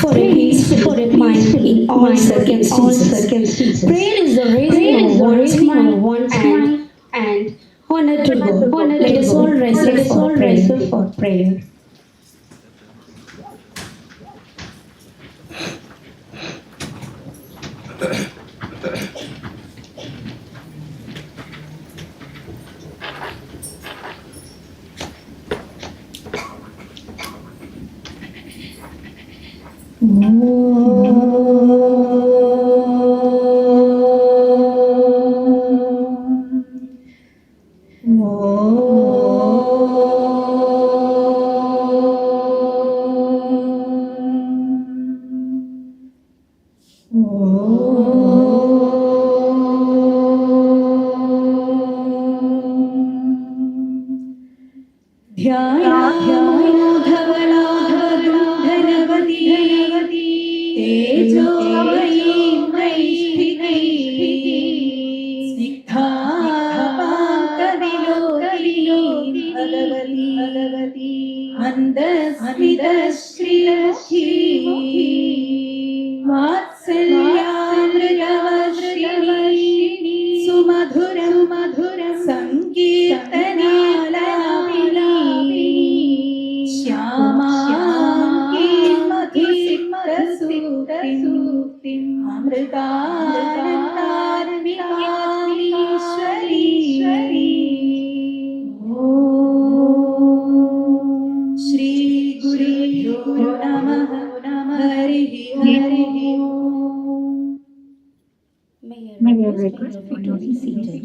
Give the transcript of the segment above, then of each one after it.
for a peaceful mind in all circumstances. Prayer is the raising of one's mind and honor to God. Let us all rise up for prayer. May I request you to be seated.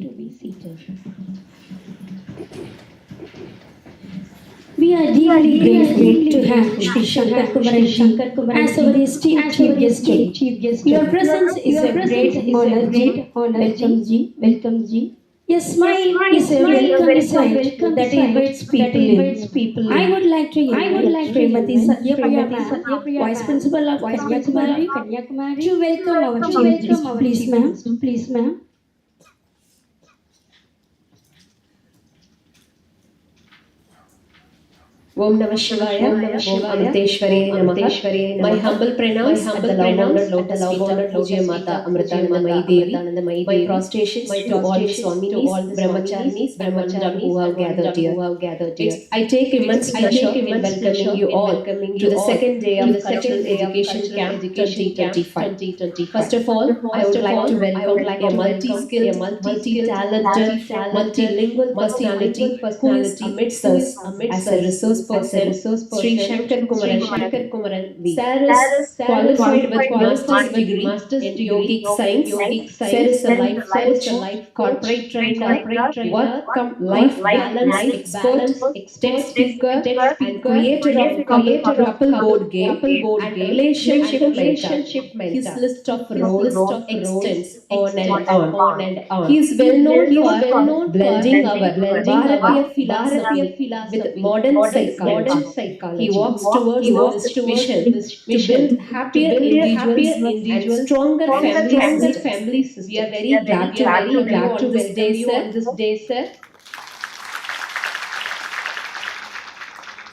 We are deeply grateful to have Shri Shankar Kumaran V as our esteemed chief guest today. Your presence is a great honor, Ji. Welcome, Ji. Your smile is a welcome sight that invites people in. I would like to invite Srimati Satyapriya ma'am, Vice Principal of Kanyakumari, to welcome our chief guest. Please, ma'am. Om Namah Shivaya, Om Amriteshwari Namaha. My humble pranams at the love-honored lotus feet of Pujya Mata Amrita Vidyalayam Kanyakumari. My prostrations to all the Swaminis, Brahmacharis, who have gathered here. I take immense pleasure in welcoming you all to the second day of Cultural Education Camp 2025. First of all, I would like to welcome a multi-skilled, multi-talented, multilingual personality who is amidst us as a resource person, Sri Shankar Kumaran V. Sir is qualified with master's degree in yogic science. Sir is a life coach, corporate trainer, life balance expert, TED speaker, and creator of couple board game and relationship mentor. His list of roles extends on and on. He is well known for blending our Bharatiya philosophy with modern psychology. He walks towards this vision to build happier individuals and stronger family systems. We are very glad to welcome you on this day, sir.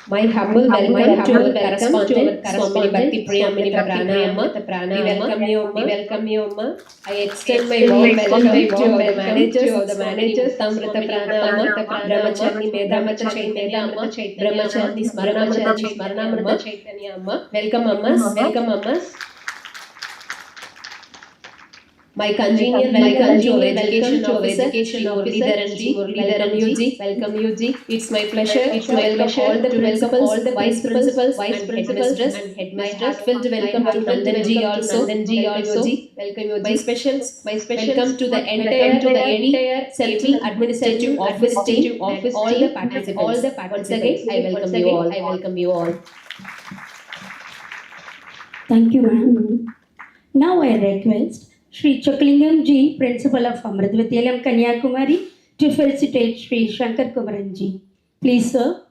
My humble welcome to our correspondent, Swamini Bhakti Priyamini Pranayama. We welcome you, Amma. I extend my warm welcome to our managers, Amrita Pranayama, Brahmachari Medamata Chaitanya, Brahmachari Smaranamrita Chaitanya Amma. Welcome, Ammas. My congenial welcome to our education officer, Sri Muralidharan. Welcome you, Ji. It's my pleasure to welcome all the principals, vice principals, and headmistress. My heartfelt welcome to Nandanji also. Welcome you, my special welcome to the entire Central Administrative Office team and all the participants. Once again, I welcome you all. Thank you, ma'am. Now I request Sri Chokkalingam Ji, Principal of Amrita Vidyalayam Kanyakumari, to felicitate Sri Shankar Kumaran Ji. Please, sir.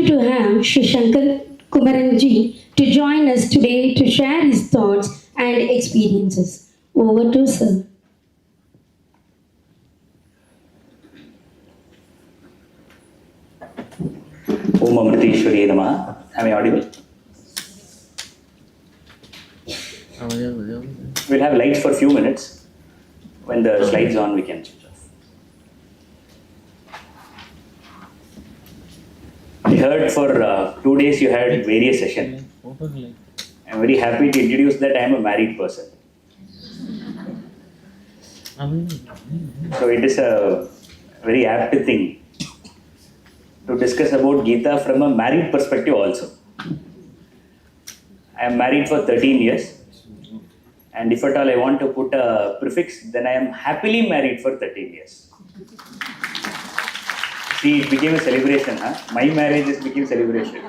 happy to have Shri Shankar Kumaran Ji to join us today to share his thoughts and experiences. Over to sir. Om Amriteshwari Namaha. Am I audible? We'll have lights for a few minutes. When the slides on, we can switch off. I heard for 2 days you had various sessions. I'm very happy to introduce that I am a married person. So it is a very apt thing to discuss about Gita from a married perspective also. I am married for 13 years. And if at all I want to put a prefix, then I am happily married for 13 years. See, it became a celebration. Huh? My marriage just became celebration.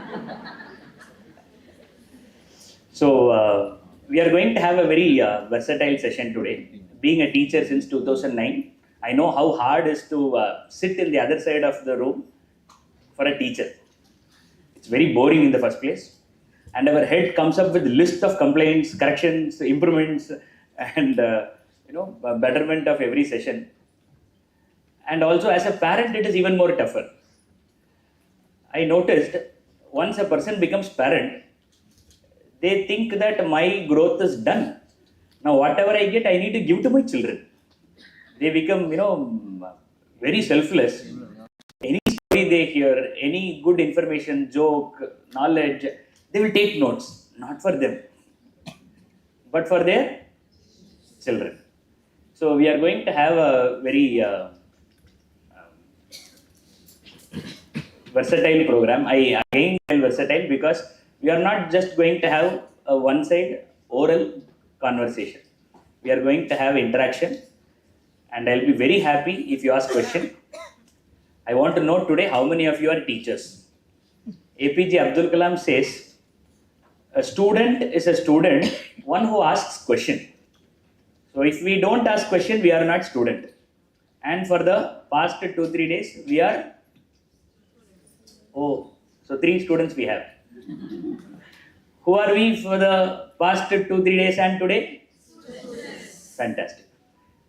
So, we are going to have a very versatile session today. Being a teacher since 2009, I know how hard it is to sit in the other side of the room for a teacher. It's very boring in the first place. And our head comes up with a list of complaints, corrections, improvements, and betterment of every session. And also as a parent, it is even more tougher. I noticed once a person becomes parent, they think that my growth is done. Now whatever I get, I need to give to my children. They become, very selfless. Any story they hear, any good information, joke, knowledge, they will take notes, not for them, but for their children. So we are going to have a very versatile program. I again tell versatile because we are not just going to have a one-side oral conversation. We are going to have interaction, and I'll be very happy if you ask question. I want to know today how many of you are teachers. APJ Abdul Kalam says, a student is a student, one who asks question. So if we don't ask question, we are not student. And for the past 2-3 days, we are, so 3 students we have. Who are we for the past 2-3 days and today? Fantastic.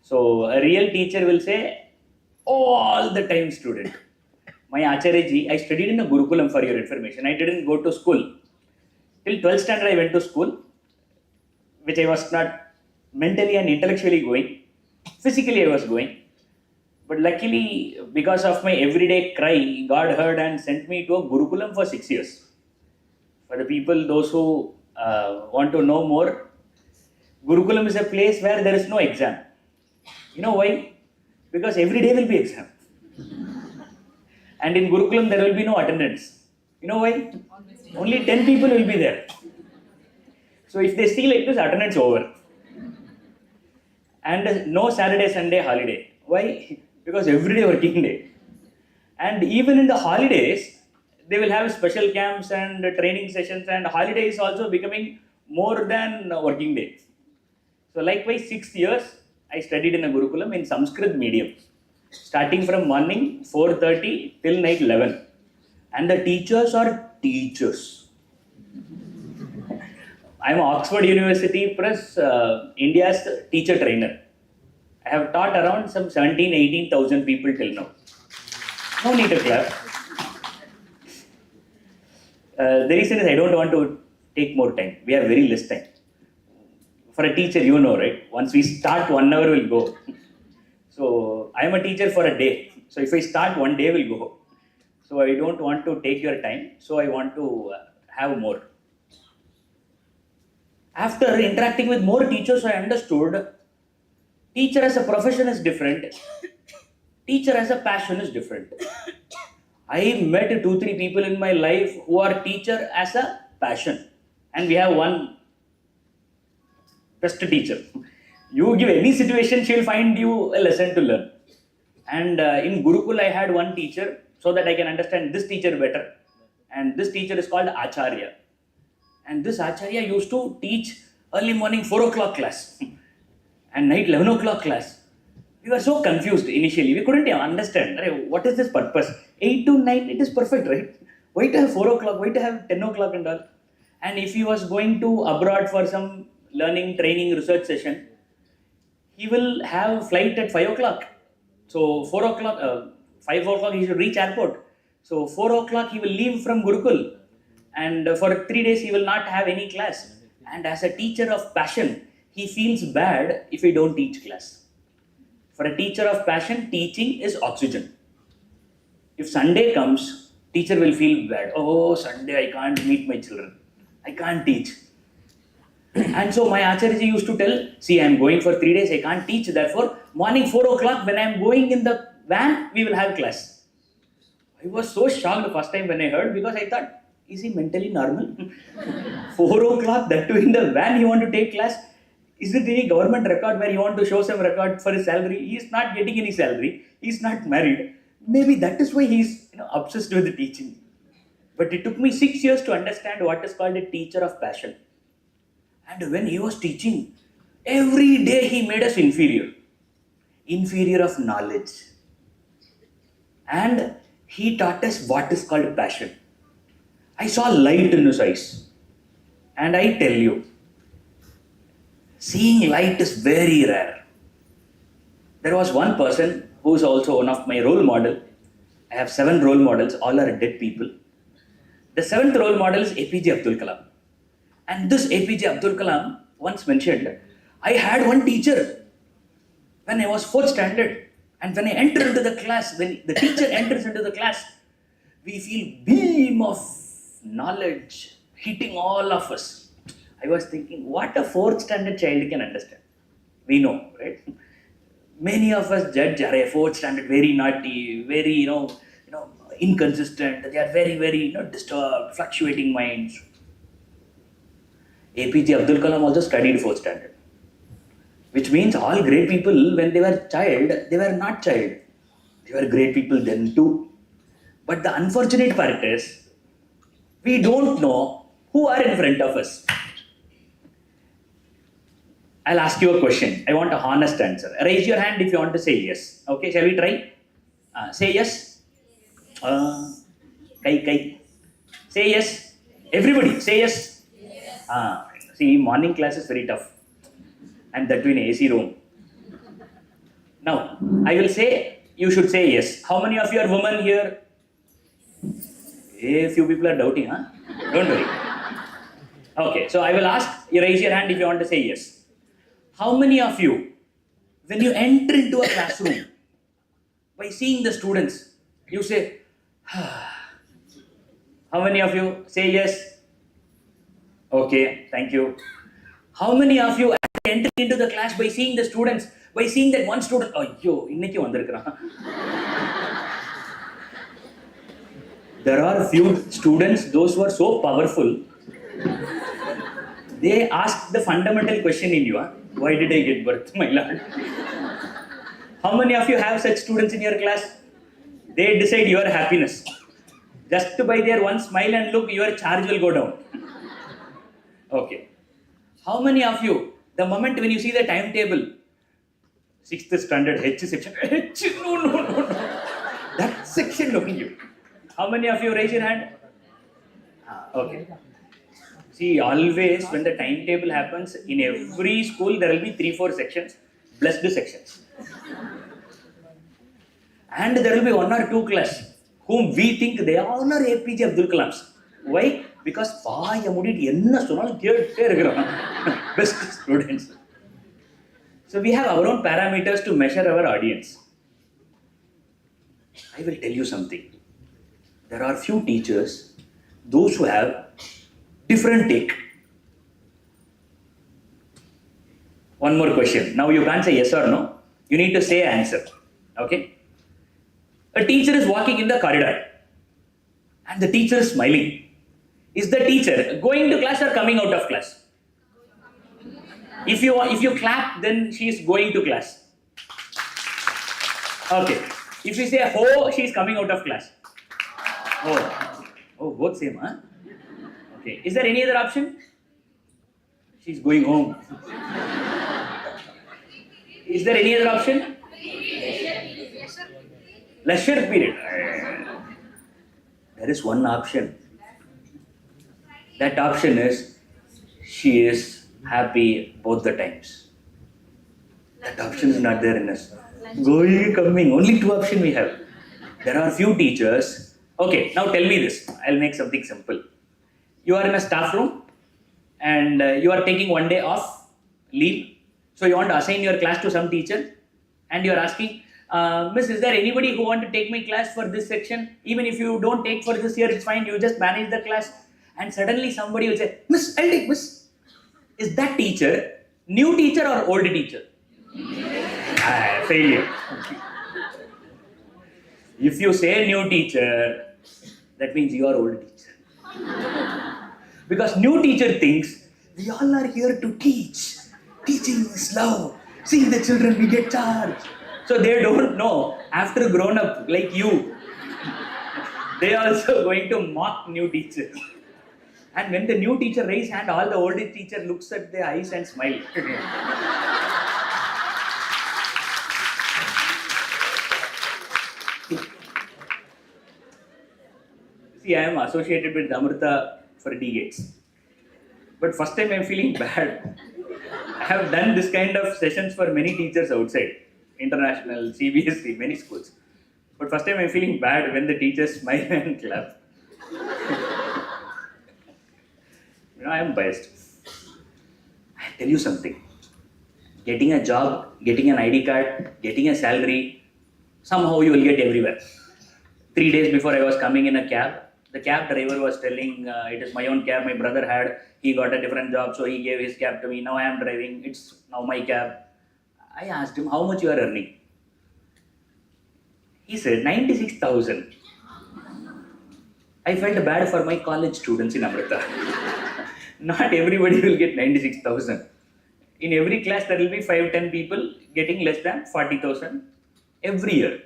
So a real teacher will say, all the time student. My Acharya ji, I studied in a Gurukulam for your information. I didn't go to school. Till 12th standard I went to school, which I was not mentally and intellectually going. Physically I was going. But luckily, because of my everyday cry, God heard and sent me to a Gurukulam for 6 years. For the people, those who want to know more, Gurukulam is a place where there is no exam. You know why? Because every day will be exam. And in Gurukulam there will be no attendance. You know why? Only 10 people will be there. So if they see like this, attendance over. And no Saturday, Sunday holiday. Why? Because every day working day. And even in the holidays, they will have special camps and training sessions, and holiday is also becoming more than working day. So likewise, 6 years, I studied in a Gurukulam in Sanskrit medium. Starting from morning 4:30 till night 11. And the teachers are teachers. I am Oxford University plus India's teacher trainer. I have taught around some 17,000-18,000 people till now. No need to clap. The reason is I don't want to take more time. We have very less time. For a teacher, you know, right? Once we start, 1 hour will go. So I am a teacher for a day. So if I start, 1 day will go. So I don't want to take your time. So I want to have more. After interacting with more teachers, I understood teacher as a profession is different. Teacher as a passion is different. I met 2-3 people in my life who are teacher as a passion. And we have one best teacher. You give any situation, she will find you a lesson to learn. And in Gurukul, I had one teacher so that I can understand this teacher better. And this teacher is called Acharya. And this Acharya used to teach early morning 4 o'clock class and night 11 o'clock class. We were so confused initially. We couldn't understand, right? What is this purpose? 8 to 9, it is perfect, right? Why to have 4 o'clock? Why to have 10 o'clock and all? And if he was going to abroad for some learning, training, research session, he will have flight at 5 o'clock. So 4 o'clock, 5 o'clock he should reach airport. So 4 o'clock he will leave from Gurukul. And for 3 days he will not have any class. And as a teacher of passion, he feels bad if he don't teach class. For a teacher of passion, teaching is oxygen. If Sunday comes, teacher will feel bad. Oh, Sunday I can't meet my children. I can't teach. And so my Acharya used to tell, see, I am going for 3 days, I can't teach. Therefore, morning 4 o'clock when I am going in the van, we will have class. I was so shocked the first time when I heard, because I thought, is he mentally normal? 4 o'clock, that too in the van, he want to take class. Is it any government record where he want to show some record for his salary? He is not getting any salary. He is not married. Maybe that is why he is obsessed with the teaching. But it took me 6 years to understand what is called a teacher of passion. And when he was teaching, every day he made us inferior. Inferior of knowledge. And he taught us what is called passion. I saw light in his eyes. And I tell you, seeing light is very rare. There was one person who is also one of my role model. I have 7 role models, all are dead people. The 7th role model is APJ Abdul Kalam. And this APJ Abdul Kalam once mentioned, I had one teacher when I was 4th standard. And when I enter into the class, when the teacher enters into the class, we feel beam of knowledge hitting all of us. I was thinking, what a 4th standard child can understand. We know, right? Many of us judge a 4th standard very naughty, very, inconsistent. They are very, very, disturbed, fluctuating minds. APJ Abdul Kalam also studied 4th standard. Which means all great people, when they were child, they were not child. They were great people then too. But the unfortunate part is, we don't know who are in front of us. I'll ask you a question. I want a honest answer. Raise your hand if you want to say yes. Okay, shall we try? Say yes. Kai. Say yes. Everybody, say yes. See, morning class is very tough. And that too in AC room. Now, I will say, you should say yes. How many of you are women here? A few people are doubting, huh? Don't worry. Okay, so I will ask, you raise your hand if you want to say yes. How many of you, when you enter into a classroom, by seeing the students, you say, how many of you say yes? Okay, thank you. How many of you enter into the class by seeing the students, by seeing that one student, inniki vandirukran. There are few students, those who are so powerful, they ask the fundamental question in you, why did I get birth, my lord? How many of you have such students in your class? They decide your happiness. Just by their one smile and look, your charge will go down. Okay. How many of you, the moment when you see the timetable, 6th standard H section, no. That section looking you. How many of you raise your hand? Okay. See, always when the timetable happens, in every school there will be 3-4 sections, blessed sections. And there will be 1 or 2 class whom we think they honor APJ Abdul Kalams. Why? Because best students. So we have our own parameters to measure our audience. I will tell you something. There are few teachers, those who have different take. One more question. Now you can't say yes or no. You need to say answer. Okay? A teacher is walking in the corridor and the teacher is smiling. Is the teacher going to class or coming out of class? If you clap, then she is going to class. Okay. If you say ho, she is coming out of class. Oh, both same, huh? Okay. Is there any other option? She's going home. Is there any other option? Leisure period. There is one option. That option is she is happy both the times. That option is not there in us. Going, coming, only two options we have. There are few teachers. Okay, now tell me this. I'll make something simple. You are in a staff room and you are taking one day off, leave. So you want to assign your class to some teacher and you are asking, Miss, is there anybody who want to take my class for this section? Even if you don't take for this year, it's fine. You just manage the class. And suddenly somebody will say, Miss, I'll take, Miss. Is that teacher new teacher or old teacher? Failure. If you say new teacher, that means you are old teacher. Because new teacher thinks, we all are here to teach. Teaching is love. Seeing the children, we get charged. So they don't know, after grown up like you, they are also going to mock new teacher. And when the new teacher raise hand, all the old teacher looks at their eyes and smile. See, I am associated with Amrita for decades. But first time I am feeling bad. I have done this kind of sessions for many teachers outside, international, CBSE, many schools. But first time I am feeling bad when the teachers smile and clap. I am biased. I tell you something. Getting a job, getting an ID card, getting a salary, somehow you will get everywhere. 3 days before I was coming in a cab, the cab driver was telling, it is my own cab, my brother had, he got a different job, so he gave his cab to me. Now I am driving, it's now my cab. I asked him, how much you are earning? He said, 96,000. I felt bad for my college students in Amrita. Not everybody will get 96,000. In every class, there will be 5-10 people getting less than 40,000 every year.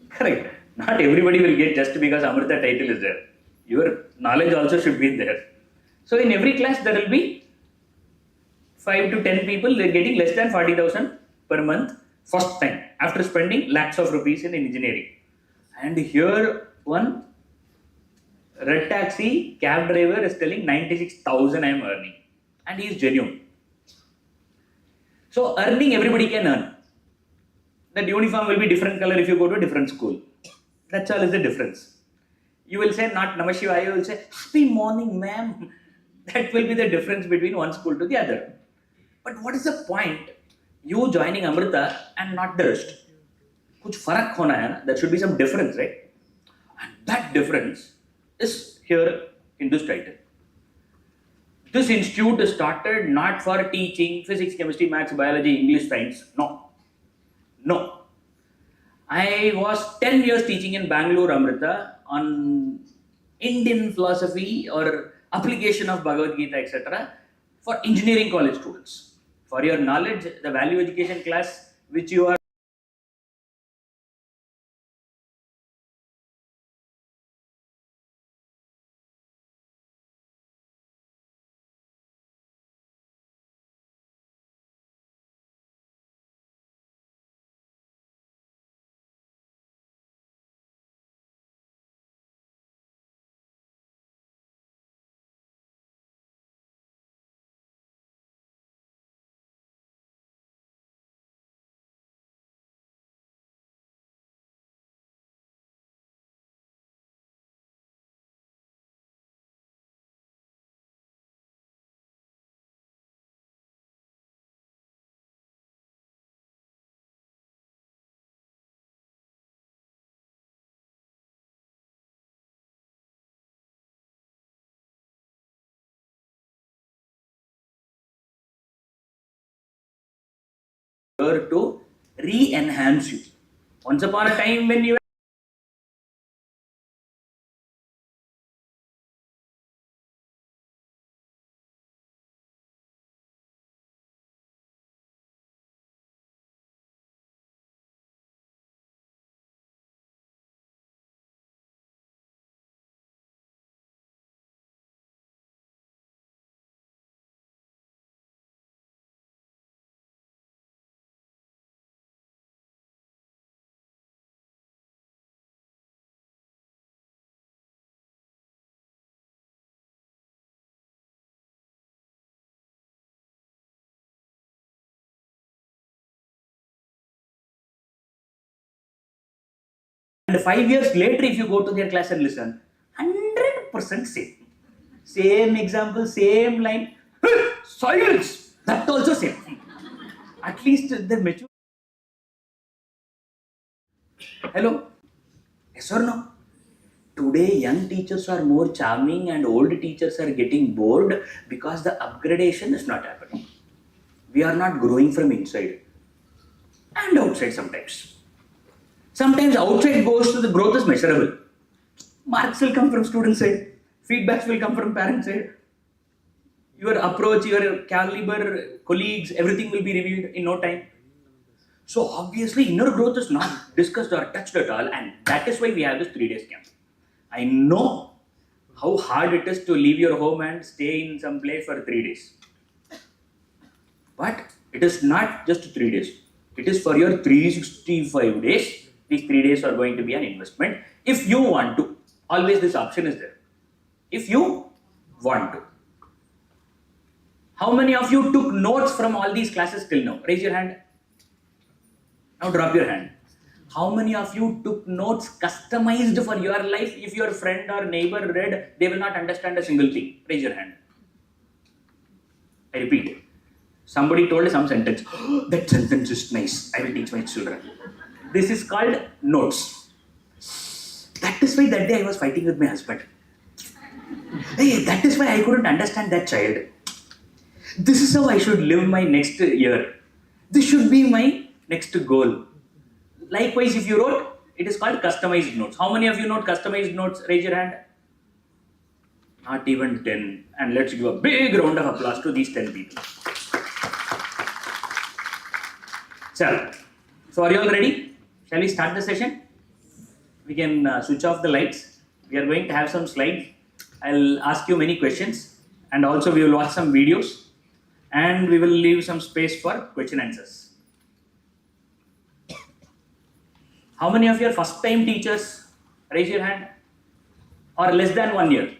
Correct. Not everybody will get just because Amrita title is there. Your knowledge also should be there. So in every class, there will be 5 to 10 people getting less than 40,000 per month first time after spending lakhs of rupees in engineering. And here one red taxi cab driver is telling 96,000 I am earning, and he is genuine. So earning, everybody can earn. That uniform will be different color if you go to a different school. That's all is the difference. You will say not Namah Shivaya, you will say happy morning ma'am. That will be the difference between one school to the other. But what is the point? You joining Amrita and not the rest. Kuch farak hona hai na? There should be some difference, right? And that difference is here in this title. This institute is started not for teaching physics, chemistry, maths, biology, English, science. No. No. I was 10 years teaching in Bangalore, Amrita, on Indian philosophy or application of Bhagavad Gita, etc. for engineering college students. For your knowledge, the value education class which you are here to re-enhance you. Once upon a time when you And 5 years later, if you go to their class and listen, 100% same. Same example, same line. Silence! That also same. At least the mature. Hello? Yes or no? Today, young teachers are more charming and old teachers are getting bored because the upgradation is not happening. We are not growing from inside and outside sometimes. Sometimes outside goes to the growth is measurable. Marks will come from student side. Feedbacks will come from parent side. Your approach, your caliber, colleagues, everything will be reviewed in no time. So obviously inner growth is not discussed or touched at all, and that is why we have this 3 days camp. I know how hard it is to leave your home and stay in some place for 3 days. But it is not just 3 days. It is for your 365 days. These 3 days are going to be an investment. If you want to, always this option is there. If you want to. How many of you took notes from all these classes till now? Raise your hand. Now drop your hand. How many of you took notes customized for your life? If your friend or neighbor read, they will not understand a single thing. Raise your hand. I repeat. Somebody told some sentence. Oh, that sentence is nice. I will teach my children. This is called notes. That is why that day I was fighting with my husband. Hey, that is why I couldn't understand that child. This is how I should live my next year. This should be my next goal. Likewise, if you wrote, it is called customized notes. How many of you note customized notes? Raise your hand. Not even 10. And let's give a big round of applause to these 10 people. So are you all ready? Shall we start the session? We can switch off the lights. We are going to have some slides. I'll ask you many questions, and also we will watch some videos, and we will leave some space for question answers. How many of you are first time teachers? Raise your hand. Or less than 1 year?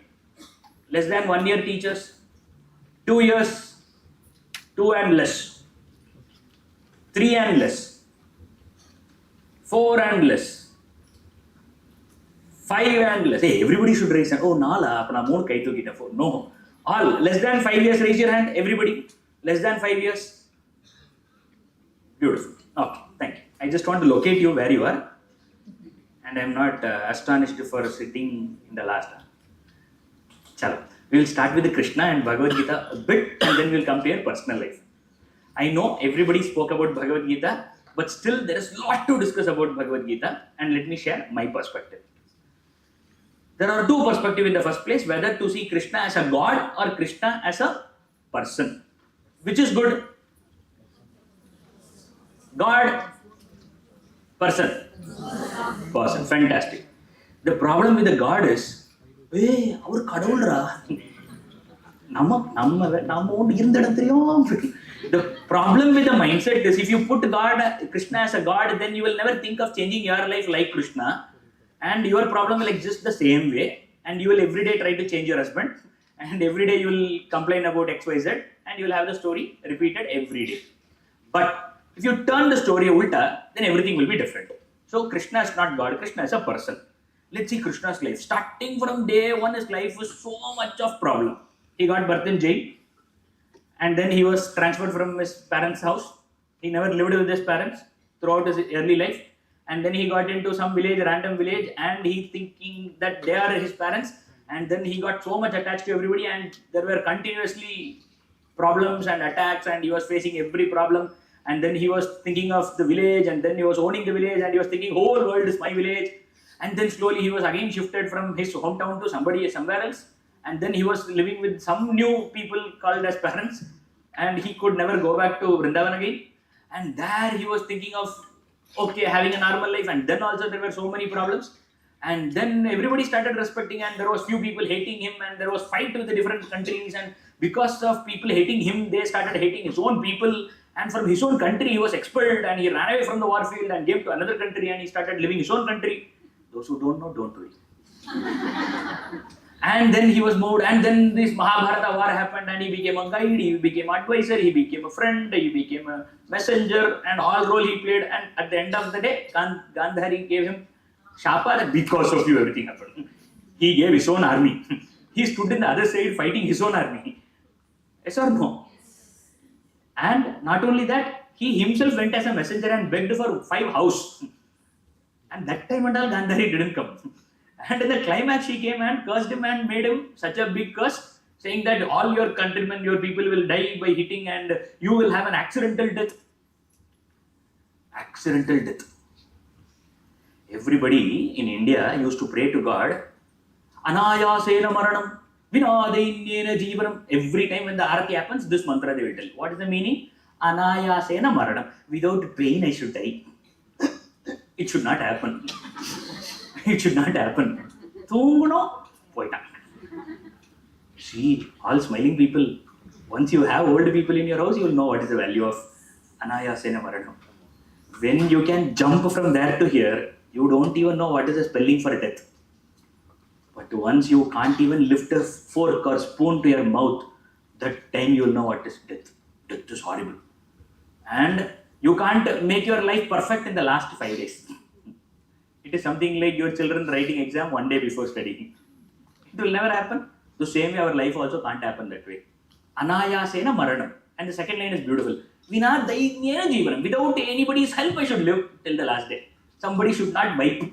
Less than 1 year teachers? 2 years? 2 and less? 3 and less? 4 and less? 5 and less? Hey, everybody should raise hand. Oh, nala, apna mood kai to kita. No. All less than 5 years, raise your hand. Everybody. Less than 5 years. Beautiful. Okay, thank you. I just want to locate you where you are. And I am not astonished for sitting in the last one. Chalo. We will start with the Krishna and Bhagavad Gita a bit, and then we will come to your personal life. I know everybody spoke about Bhagavad Gita, but still there is a lot to discuss about Bhagavad Gita, and let me share my perspective. There are two perspectives in the first place, whether to see Krishna as a god or Krishna as a person. Which is good? God, person. Person, fantastic. The problem with the God is, hey, our kadavulra. The problem with the mindset is, if you put Krishna as a God, then you will never think of changing your life like Krishna, and your problem will exist the same way, and you will every day try to change your husband, and every day you will complain about XYZ, and you will have the story repeated every day. But if you turn the story ulta, then everything will be different. So Krishna is not God, Krishna is a person. Let's see Krishna's life. Starting from day one, his life was so much of problem. He got birth in jail, and then he was transferred from his parents' house. He never lived with his parents throughout his early life. And then he got into some village, random village, and he thinking that they are his parents. And then he got so much attached to everybody, and there were continuously problems and attacks, and he was facing every problem. And then he was thinking of the village, and then he was owning the village, and he was thinking whole world is my village. And then slowly he was again shifted from his hometown to somewhere else. And then he was living with some new people called as parents, and he could never go back to Vrindavan again. And there he was thinking of, okay, having a normal life. And then also there were so many problems. And then everybody started respecting, and there was few people hating him, and there was fight with the different countries. And because of people hating him, they started hating his own people. And from his own country, he was expelled, and he ran away from the war field and came to another country, and he started living his own country. Those who don't know, don't worry. And then he was moved, and then this Mahabharata war happened, and he became a guide, he became an advisor, he became a friend, he became a messenger, and all role he played. And at the end of the day, Gandhari gave him Shapa, because of you everything happened. He gave his own army. He stood in the other side fighting his own army. Yes or no? And not only that, he himself went as a messenger and begged for 5 houses. And that time and all Gandhari didn't come. And in the climax, she came and cursed him and made him such a big curse, saying that all your countrymen, your people will die by hitting and you will have an accidental death. Accidental death. Everybody in India used to pray to God, Anayasena Maranam, Vinadainyena Jeevanam. Every time when the Arati happens, this mantra they will tell. What is the meaning? Anayasena Maranam. Without pain, I should die. It should not happen. It should not happen. Thunguno, poita. See, all smiling people. Once you have old people in your house, you will know what is the value of Anayasena Maranam. When you can jump from there to here, you don't even know what is the spelling for death. But once you can't even lift a fork or spoon to your mouth, that time you will know what is death. Death is horrible. And you can't make your life perfect in the last 5 days. It is something like your children writing exam 1 day before studying. It will never happen. The same way our life also can't happen that way. Anayasena Maranam. And the second line is beautiful. Vinadainyena Jeevanam. Without anybody's help, I should live till the last day. Somebody should not wipe.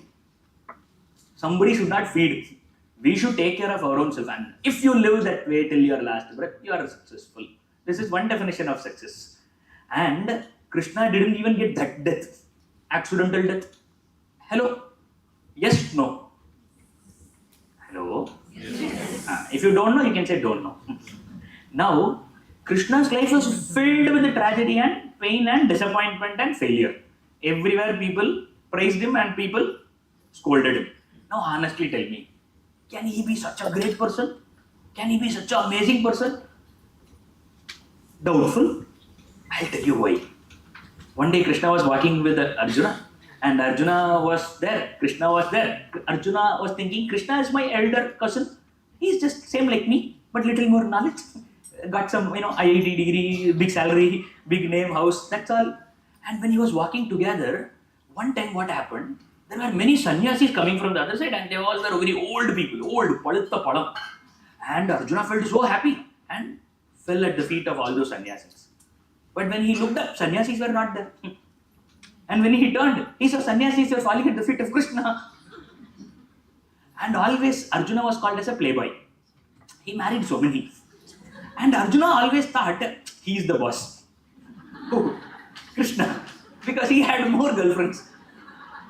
Somebody should not feed. We should take care of our own self. And if you live that way till your last breath, you are successful. This is one definition of success. And Krishna didn't even get that death. Accidental death. Hello? Yes, no. Hello? Yes. If you don't know, you can say don't know. Now, Krishna's life was filled with tragedy and pain and disappointment and failure. Everywhere people praised him and people scolded him. Now, honestly tell me, can he be such a great person? Can he be such an amazing person? Doubtful. I'll tell you why. One day Krishna was walking with Arjuna and Arjuna was there. Krishna was there. Arjuna was thinking, Krishna is my elder cousin. He's just same like me, but little more knowledge. Got some, IIT degree, big salary, big name, house, that's all. And when he was walking together, one time what happened? There were many sannyasis coming from the other side and they all were very old people, old, palitta palam. And Arjuna felt so happy and fell at the feet of all those sannyasis. But when he looked up, sannyasis were not there. And when he turned, he saw sannyasis were falling at the feet of Krishna. And always Arjuna was called as a playboy. He married so many. And Arjuna always thought he is the boss. Oh, Krishna. Because he had more girlfriends.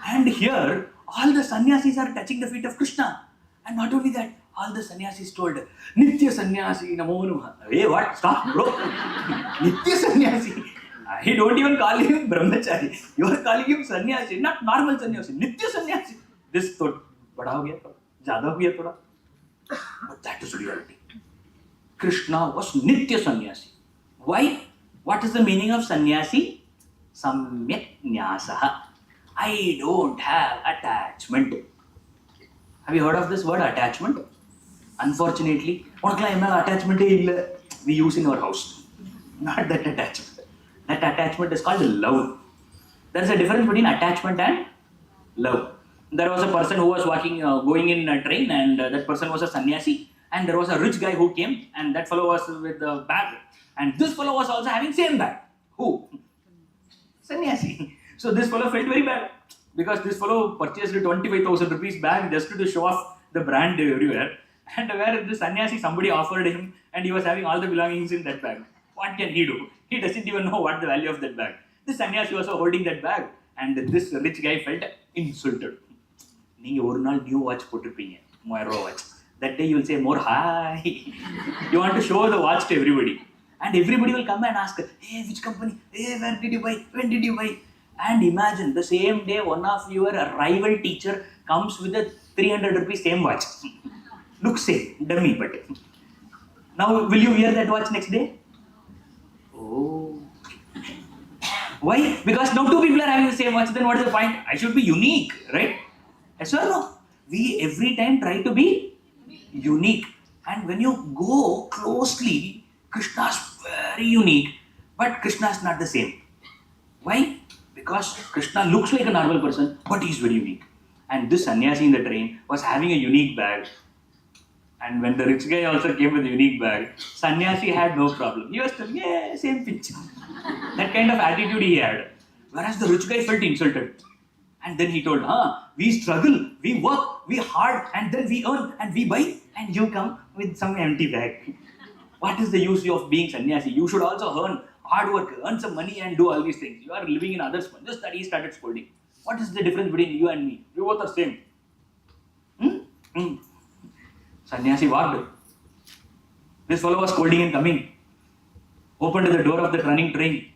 And here, all the sannyasis are touching the feet of Krishna. And not only that, all the sannyasis told, Nitya Sannyasi Namo Namaha. Hey, what? Stop, bro. Nitya Sannyasi. I don't even call him Brahmachari. You are calling him Sannyasi, not normal Sannyasi. Nitya Sannyasi. This thought, bada ho gaya thoda, zyada ho gaya thoda. But that is reality. Krishna was Nitya Sannyasi. Why? What is the meaning of Sannyasi? Samyak Nyasaha. I don't have attachment. Have you heard of this word, attachment? Unfortunately, attachment we use in our house. Not that attachment. That attachment is called love. There is a difference between attachment and love. There was a person who was going in a train, and that person was a sannyasi. And there was a rich guy who came, and that fellow was with a bag. And this fellow was also having same bag. Who? Sannyasi. So this fellow felt very bad because this fellow purchased a 25,000 rupees bag just to show off the brand everywhere. And where the sannyasi, somebody offered him, and he was having all the belongings in that bag. What can he do? He doesn't even know what the value of that bag. The sannyasi was also holding that bag, and this rich guy felt insulted. You ஒரு நாள் new watch போட்டுருப்பீங்க 3000 watch. That day you will say more hi. You want to show the watch to everybody. And everybody will come and ask, hey, which company? Hey, where did you buy? When did you buy? And imagine the same day one of your rival teacher comes with a 300 rupees same watch. Looks same, dummy, but now will you wear that watch next day? Oh. Why? Because now two people are having the same watch, then what is the point? I should be unique, right? Yes or no? We every time try to be unique. And when you go closely, Krishna is very unique, but Krishna is not the same. Why? Because Krishna looks like a normal person, but he is very unique. And this sannyasi in the train was having a unique bag. And when the rich guy also came with a unique bag, sannyasi had no problem. He was telling, yeah, same picture. That kind of attitude he had. Whereas the rich guy felt insulted. And then he told, we struggle, we work, we hard, and then we earn and we buy, and you come with some empty bag. What is the use of being sannyasi? You should also earn hard work, earn some money and do all these things. You are living in others' money. Just that he started scolding. What is the difference between you and me? We both are same. Sannyasi walked. This fellow was scolding and coming. Opened the door of the running train.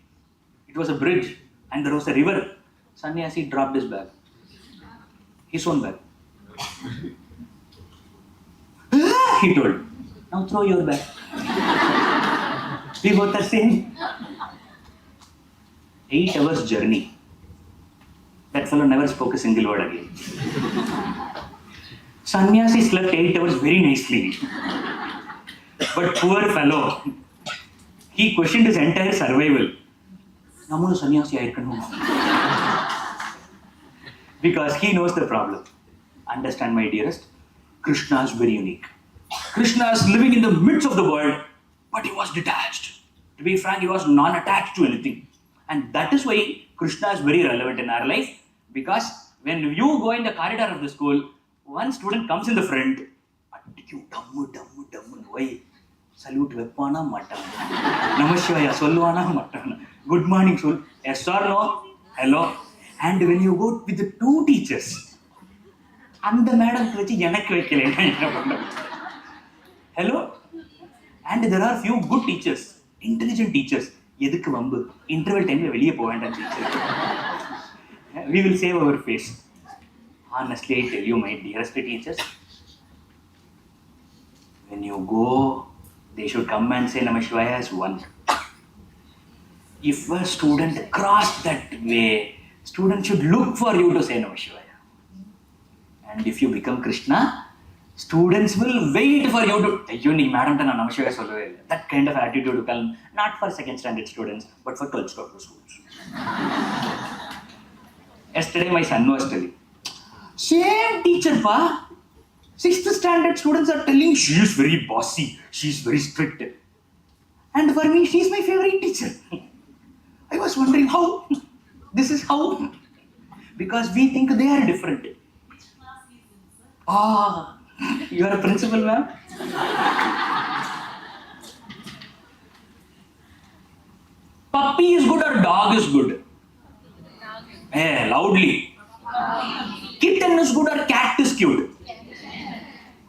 It was a bridge and there was a river. Sannyasi dropped his bag. His own bag. He told, now throw your bag. We both are same. 8 hours journey. That fellow never spoke a single word again. Sannyasi slept 8 hours very nicely. But poor fellow, he questioned his entire survival. Namunu sannyasi aayirkanu. Because he knows the problem. Understand, my dearest, Krishna is very unique. Krishna is living in the midst of the world, but he was detached. To be frank, he was non-attached to anything. And that is why Krishna is very relevant in our life. Because when you go in the corridor of the school, one student comes in the front, you dumb, why? Salute veppana matana. Namashivaya solluvana matana. Good morning, soul. Yes or no? Hello. And when you go with the 2 teachers, and the madam hello. And there are few good teachers, intelligent teachers. Edukku vambu. Interval time veliye povandam teacher. We will save our face. Honestly, I tell you, my dearest teachers, when you go, they should come and say Namashivaya as one. If a student crossed that way, student should look for you to say Namashivaya. And if you become Krishna, students will wait for you to, you need madam to Namashivaya sollu. That kind of attitude will come, not for 2nd standard students, but for 12th standard schools. Yesterday my son was telling, same teacher pa, 6th standard students are telling she is very bossy, she is very strict. And for me, she is my favorite teacher. I was wondering how, this is how, because we think they are different. You are a principal, ma'am? Puppy is good or dog is good? Loudly. Kitten is good or cat is cute?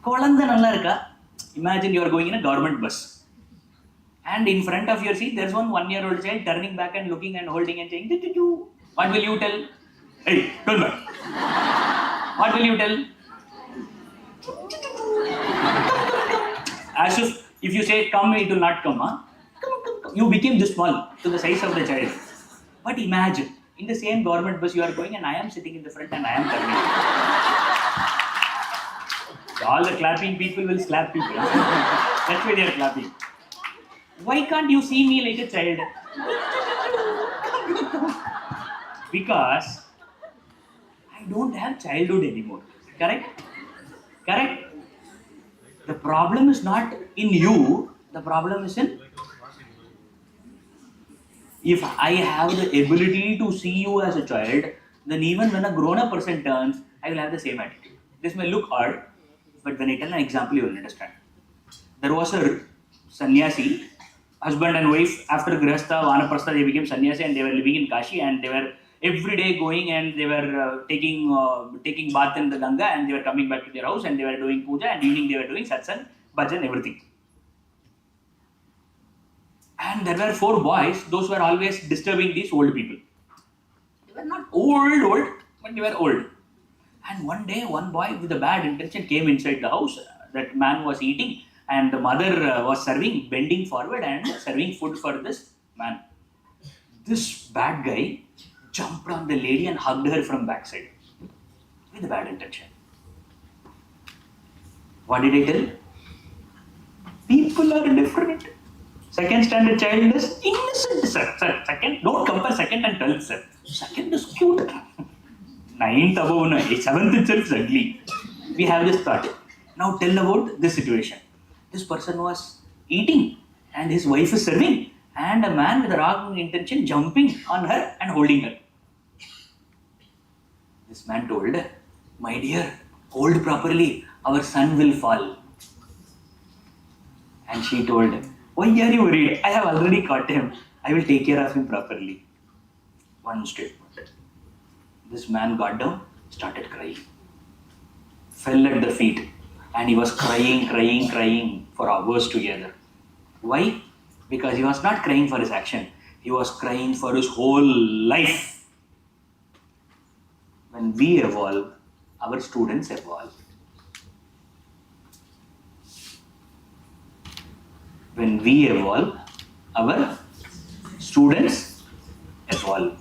Kolanda nalla irukka. Imagine you are going in a government bus. And in front of your seat, there is one 1-year-old child turning back and looking and holding and saying, "Doo-doo-doo." What will you tell? Hey, turn back. What will you tell? As if you say come, it will not come. Come. You became this small to the size of the child. But imagine, in the same government bus you are going and I am sitting in the front and I am turning. All the clapping people will slap people. That's why they are clapping. Why can't you see me like a child? Because I don't have childhood anymore. Correct? The problem is not in you, the problem is in, if I have the ability to see you as a child, then even when a grown-up person turns, I will have the same attitude. This may look odd, but when I tell an example, you will understand. There was a sannyasi, husband and wife, after Grihastha, Vanaprastha, they became sannyasi and they were living in Kashi and they were every day going and they were taking bath in the Ganga and they were coming back to their house and they were doing puja and evening they were doing satsang, bhajan, everything. And there were 4 boys, those were always disturbing these old people. They were not old, but they were old. And one day, one boy with a bad intention came inside the house. That man was eating and the mother was serving, bending forward and serving food for this man. This bad guy jumped on the lady and hugged her from backside with a bad intention. What did I tell? People are different. 2nd standard child is innocent, sir. Second, don't compare 2nd and 12th, sir. 2nd is cute. Ninth above, no, seventh itself is ugly. We have this thought. Now tell about this situation. This person was eating and his wife is serving, and a man with a wrong intention jumping on her and holding her. This man told, "My dear, hold properly, our son will fall." And she told, "Why are you worried? I have already caught him. I will take care of him properly." One statement. This man got down, started crying, fell at the feet, and he was crying for hours together. Why? Because he was not crying for his action. He was crying for his whole life. When we evolve, our students evolve. When we evolve, our students evolve.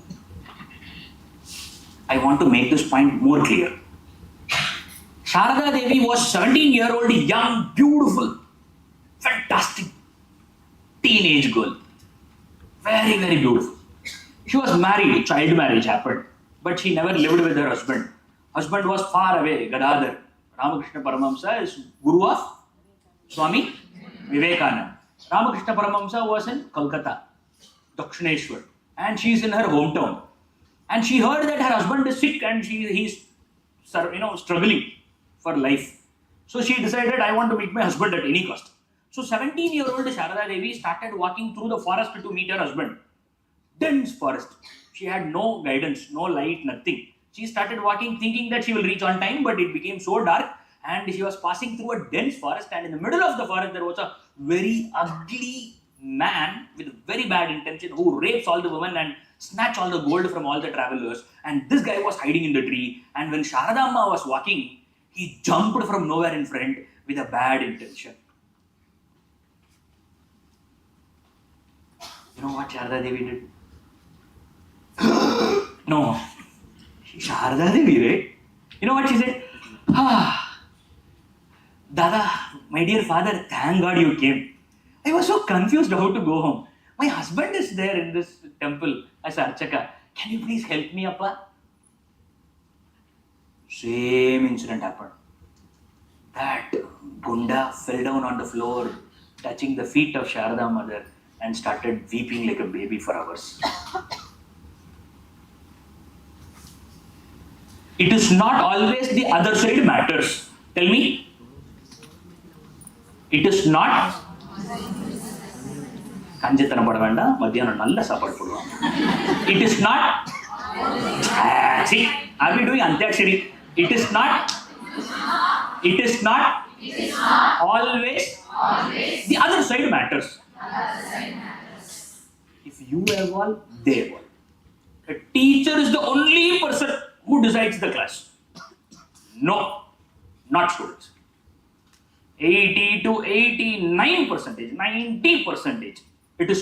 I want to make this point more clear. Sharada Devi was 17-year-old, young, beautiful, fantastic teenage girl. Very, very beautiful. She was married, child marriage happened, but she never lived with her husband. Husband was far away, Gadadhar. Ramakrishna Paramahamsa is guru of Swami Vivekananda. Ramakrishna Paramahamsa was in Kolkata, Dakshineshwar, and she is in her hometown. And she heard that her husband is sick and he's struggling for life. So she decided, I want to meet my husband at any cost. So 17-year-old Sharada Devi started walking through the forest to meet her husband. Dense forest. She had no guidance, no light, nothing. She started walking thinking that she will reach on time, but it became so dark and she was passing through a dense forest, and in the middle of the forest there was a very ugly man with very bad intention who rapes all the women and snatch all the gold from all the travelers. And this guy was hiding in the tree, and when Sharada Amma was walking, he jumped from nowhere in front with a bad intention. You know what Sharada Devi did? No. Sharada Devi, right? You know what she said? Dada, my dear father, thank God you came. I was so confused how to go home. My husband is there in this temple as Archaka. Can you please help me, Appa? Same incident happened. That Gunda fell down on the floor, touching the feet of Sharada Mother, and started weeping like a baby for hours. It is not always the other side matters. Tell me. It is not. கஞ்சத்தனம் பட வேண்டாம், மத்தியானம் நல்ல சாப்பாடு போடுவாங்க. It is not. See, are we doing Antyakshari? It is not. It is not. Always. The other side matters. If you evolve, they evolve. A teacher is the only person who decides the class. No, not students. 80 to 89%, 90%. It is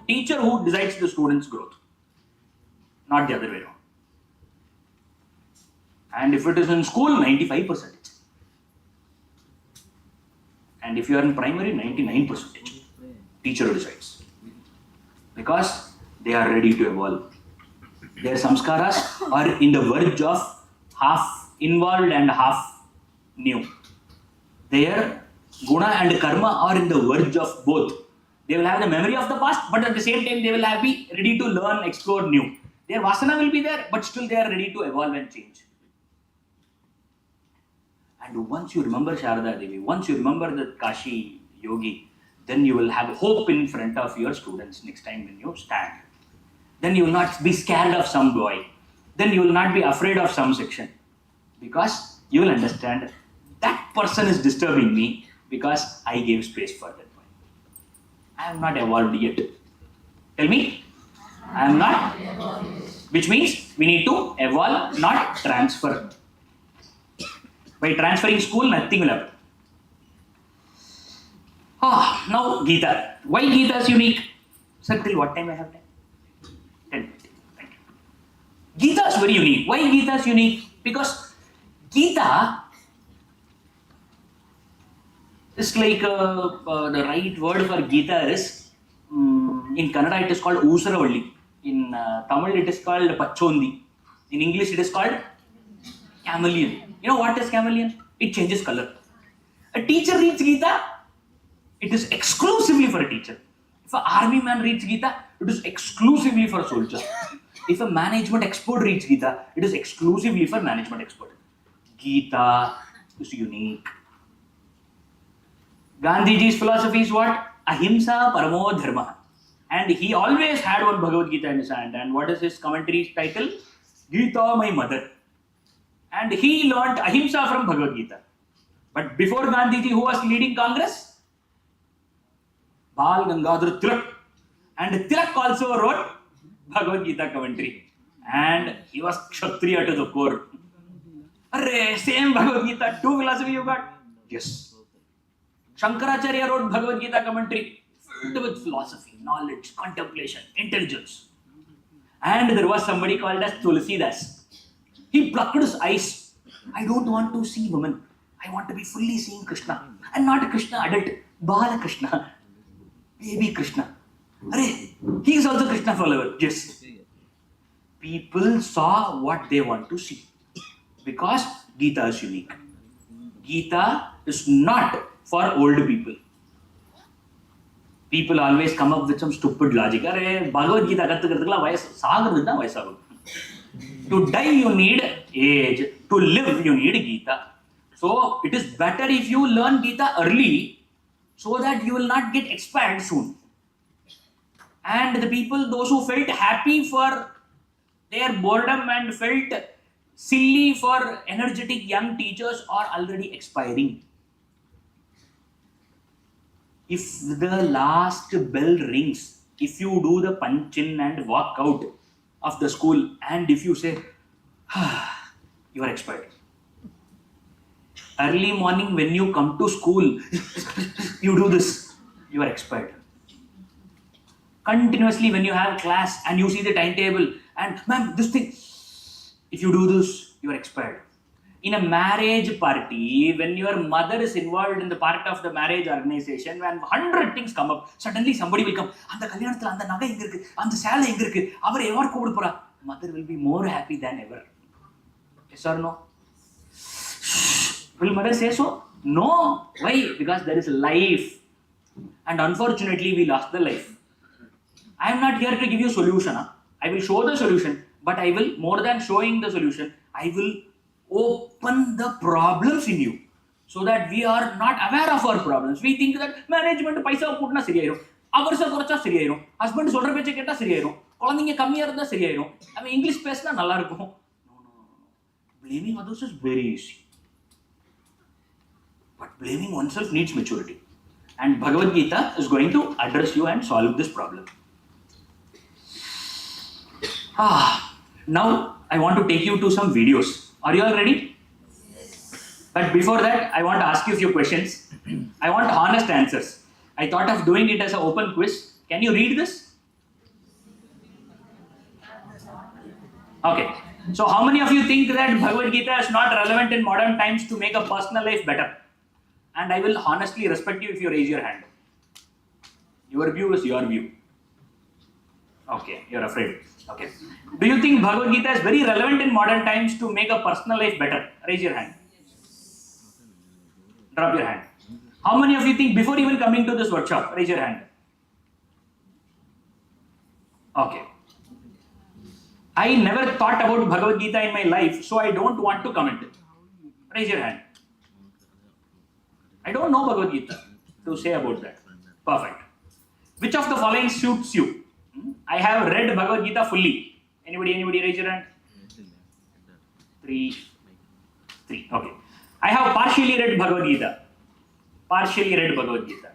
teacher who decides the student's growth, not the other way around. And if it is in school, 95%. And if you are in primary, 99%. Teacher decides. Because they are ready to evolve. Their samskaras are in the verge of half involved and half new. Their guna and karma are in the verge of both. They will have the memory of the past, but at the same time they will be ready to learn, explore new. Their vasana will be there, but still they are ready to evolve and change. And once you remember Sharada Devi, once you remember the Kashi Yogi, then you will have hope in front of your students next time when you stand. Then you will not be scared of some boy. Then you will not be afraid of some section. Because you will understand that person is disturbing me because I gave space for that boy. I am not evolved yet. Tell me. I am not. Which means we need to evolve, not transfer. By transferring school, nothing will happen. Now Gita. Why Gita is unique? Sir, till what time I have time? 10 minutes. Thank you. Gita is very unique. Why Gita is unique? Because Gita is like the right word for Gita is in Kannada it is called Usaravalli. In Tamil it is called Pachondi. In English, it is called chameleon. You know what is chameleon? It changes color. A teacher reads Gita, it is exclusively for a teacher. If an army man reads Gita, it is exclusively for a soldier. If a management expert reads Gita, it is exclusively for management expert. Gita is unique. Gandhiji's philosophy is what? Ahimsa paramo dharma. And he always had one Bhagavad Gita in his hand. And what is his commentary title? Gita, my mother. And he learnt Ahimsa from Bhagavad Gita. But before Gandhiji, who was leading Congress? Bal Gangadhar Tilak. And Tilak also wrote Bhagavad Gita commentary. And he was Kshatriya to the core. Arre, same Bhagavad Gita, two philosophy you got? Yes. Shankaracharya wrote Bhagavad Gita commentary filled with philosophy, knowledge, contemplation, intelligence. And there was somebody called as Tulsidas. He plucked his eyes. I don't want to see women. I want to be fully seeing Krishna. And not a Krishna adult, Bala Krishna, baby Krishna. Arre, he is also Krishna follower. Yes. People saw what they want to see. Because Gita is unique. Gita is not for old people. People always come up with some stupid logic. Arre, Bhagavad Gita to die you need age. To live you need Gita. So it is better if you learn Gita early so that you will not get expired soon. And the people, those who felt happy for their boredom and felt silly for energetic young teachers are already expiring. If the last bell rings, if you do the punch in and walk out of the school, and if you say, you are expired. Early morning when you come to school, you do this, you are expired. Continuously when you have class and you see the timetable and ma'am, this thing, if you do this, you are expired. In a marriage party, when your mother is involved in the part of the marriage organization, when 100 things come up, suddenly somebody will come, mother will be more happy than ever. Yes or no? Will mother say so? No. Why? Because there is life. And unfortunately, we lost the life. I am not here to give you solution. I will show the solution, but I will, more than showing the solution, I will open the problems in you so that we are not aware of our problems. We think that management paisa putna seriyayirum, hours korcha seriyayirum, husband solra peche ketta seriyayirum, kulandinga kammiya irundha seriyayirum, I mean English pesna nalla irukum. No. Blaming others is very easy, but blaming oneself needs maturity, and Bhagavad Gita is going to address you and solve this problem. Now I want to take you to some videos. Are you all ready? Yes. But before that, I want to ask you a few questions. I want honest answers. I thought of doing it as an open quiz. Can you read this? Okay. So how many of you think that Bhagavad Gita is not relevant in modern times to make a personal life better? And I will honestly respect you if you raise your hand. Your view is your view. Okay, you're afraid. Okay. Do you think Bhagavad Gita is very relevant in modern times to make a personal life better? Raise your hand. Drop your hand. How many of you think before even coming to this workshop? Raise your hand. Okay. I never thought about Bhagavad Gita in my life, so I don't want to comment. Raise your hand. I don't know Bhagavad Gita to say about that. Perfect. Which of the following suits you? I have read Bhagavad Gita fully. Anybody raise your hand? Three. Okay. I have partially read Bhagavad Gita. Partially read Bhagavad Gita.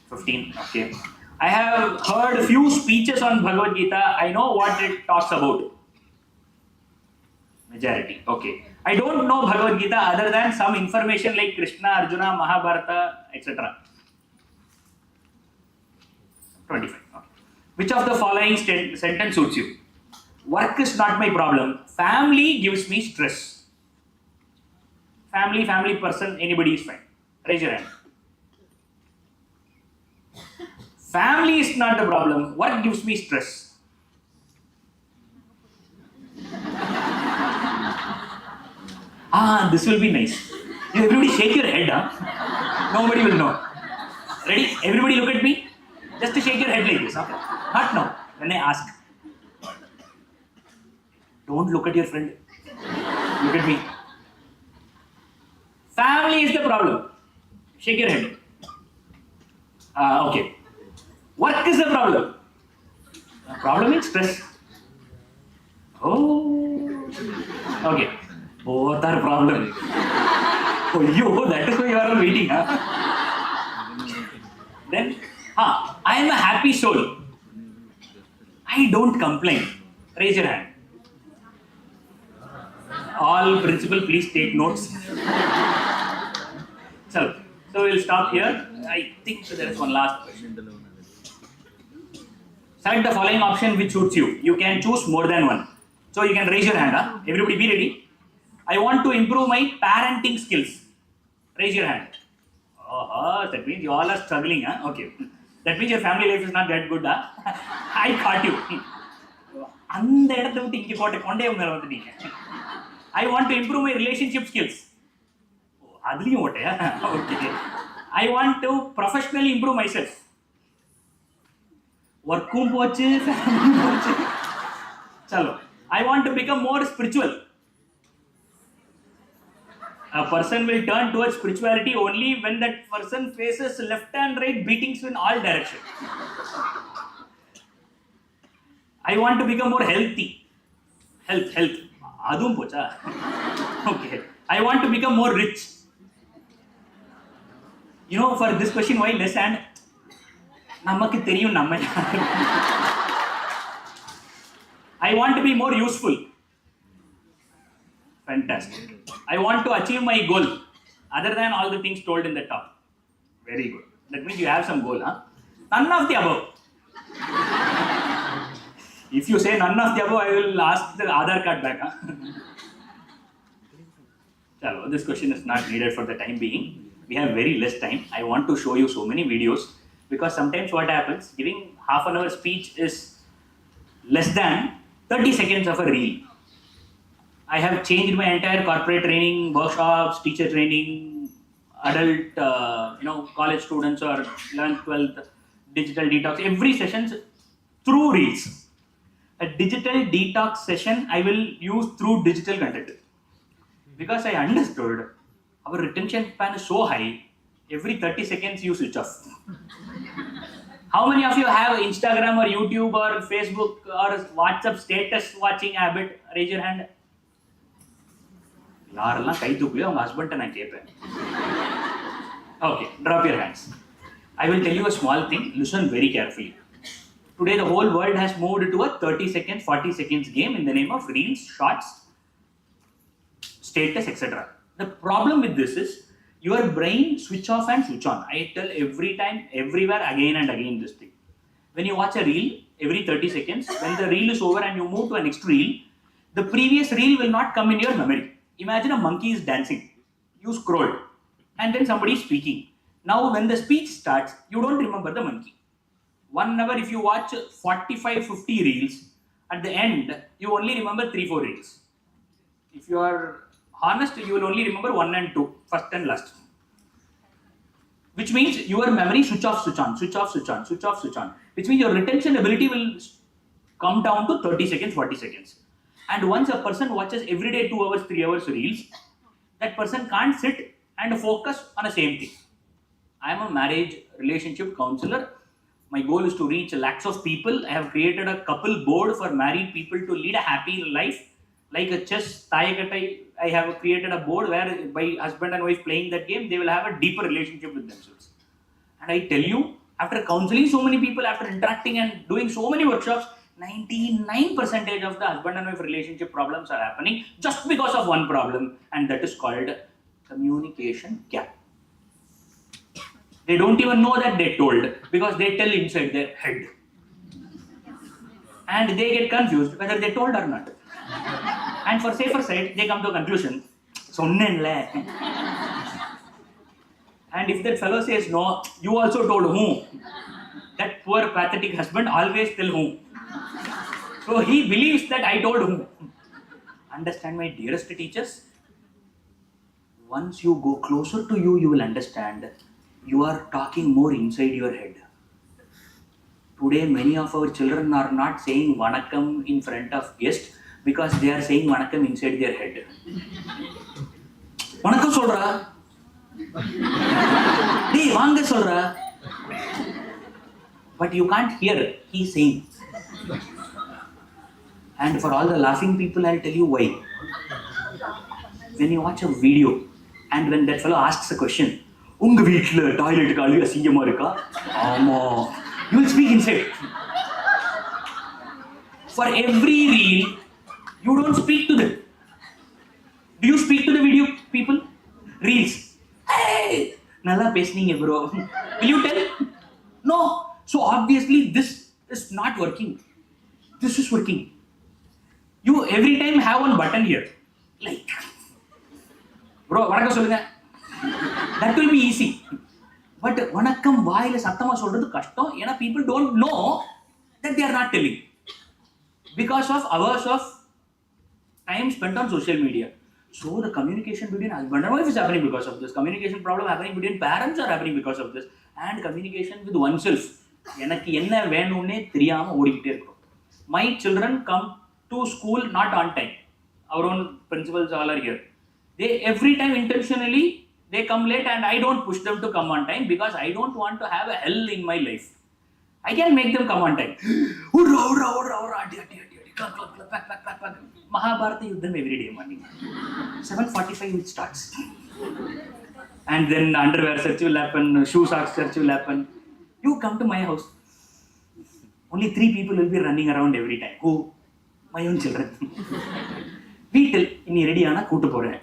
15. Okay. I have heard few speeches on Bhagavad Gita. I know what it talks about. Majority. Okay. I don't know Bhagavad Gita other than some information like Krishna, Arjuna, Mahabharata, etc. 25. Okay. Which of the following sentence suits you? Work is not my problem. Family gives me stress. Family person, anybody is fine. Raise your hand. Family is not the problem. Work gives me stress. This will be nice. Everybody shake your head, huh? Nobody will know. Ready? Everybody look at me. Just to shake your head like this, okay? Not now. When I ask. Don't look at your friend. Look at me. Family is the problem. Shake your head. Okay. Work is the problem. Problem is stress. Oh. Okay. Both are problem. Oh, that is why you are waiting, huh? Then, I am a happy soul. I don't complain. Raise your hand. All principal, please take notes. So we'll stop here. I think there is one last question. Select the following option which suits you. You can choose more than one. So you can raise your hand. Huh? Everybody be ready. I want to improve my parenting skills. Raise your hand. That means you all are struggling. Huh? Okay. That means your family life is not that good. Huh? I caught you. I want to improve my relationship skills. Okay. I want to professionally improve myself. Workum poche, family poche. Chalo. I want to become more spiritual. A person will turn towards spirituality only when that person faces left and right beatings in all directions. I want to become more healthy. Health. Adum pocha. Okay. I want to become more rich. You know, for this question, why less hand? I want to be more useful. Fantastic. I want to achieve my goal other than all the things told in the top. Very good. That means you have some goal, huh? None of the above. If you say none of the above, I will ask the Aadhaar card back. Huh? Chalo, this question is not needed for the time being. We have very less time. I want to show you so many videos because sometimes what happens, giving half an hour speech is less than 30 seconds of a reel. I have changed my entire corporate training, workshops, teacher training, adult, college students or 11th, 12th, digital detox, every session through reels. A digital detox session I will use through digital content. Because I understood our retention span is so high, every 30 seconds you switch off. How many of you have Instagram or YouTube or Facebook or WhatsApp status watching habit? Raise your hand. Okay, drop your hands. I will tell you a small thing. Listen very carefully. Today the whole world has moved to a 30 seconds, 40 seconds game in the name of reels, shorts, status, etc. The problem with this is your brain switch off and switch on. I tell every time, everywhere, again and again this thing. When you watch a reel, every 30 seconds, when the reel is over and you move to a next reel, the previous reel will not come in your memory. Imagine a monkey is dancing. You scroll and then somebody is speaking. Now when the speech starts, you don't remember the monkey. 1 hour if you watch 45-50 reels, at the end, you only remember 3-4 reels. If you are honest, you will only remember 1 and 2, first and last. Which means your memory switch off, switch on, switch off, switch on, switch off, switch on. Which means your retention ability will come down to 30 seconds, 40 seconds. And once a person watches every day 2 hours, 3 hours reels, that person can't sit and focus on the same thing. I am a marriage relationship counselor. My goal is to reach lakhs of people. I have created a couple board for married people to lead a happy life. Like a chess, I have created a board where by husband and wife playing that game, they will have a deeper relationship with themselves. And I tell you, after counseling so many people, after interacting and doing so many workshops, 99% of the husband and wife relationship problems are happening just because of one problem, and that is called communication gap. They don't even know that they told because they tell inside their head. And they get confused whether they told or not. And for safer side, they come to a conclusion. And if that fellow says no, you also told whom? That poor pathetic husband always tell whom. So he believes that I told whom. Understand, my dearest teachers? Once you go closer to you, you will understand you are talking more inside your head. Today, many of our children are not saying Vanakkam in front of guests because they are saying Vanakkam inside their head. Vanakkam solra. Hey, Vanga solra. But you can't hear, he's saying. And for all the laughing people, I'll tell you why. When you watch a video and when that fellow asks a question, Unga veetla toilet kaali asingama iruka? Ama. You will speak inside. For every reel, you don't speak to them. Do you speak to the video people? Reels. Hey, nalla pesneenga bro. Will you tell? No. So obviously this is not working. This is working. You every time have one button here. Like, bro, vanakkam solunga. That will be easy. But vanakkam vaayila sattama solradhu kashtam. Ena people don't know that they are not telling. Because of hours of time spent on social media. So the communication between husband and wife is happening because of this. Communication problem happening between parents are happening because of this. And communication with oneself. எனக்கு என்ன வேணும்னே தெரியாம ஓடிக்கிட்டே இருக்கும். My children come to school not on time. Our own principals all are here. They every time intentionally they come late and I don't push them to come on time because I don't want to have a hell in my life. I can make them come on time. Mahabharata Yuddham every day morning. 7:45 it starts. And then underwear search will happen, shoe socks search will happen. You come to my house. Only 3 people will be running around every time. Who? My own children. வீட்டில் இனி ரெடியானா கூட்டு போறேன்,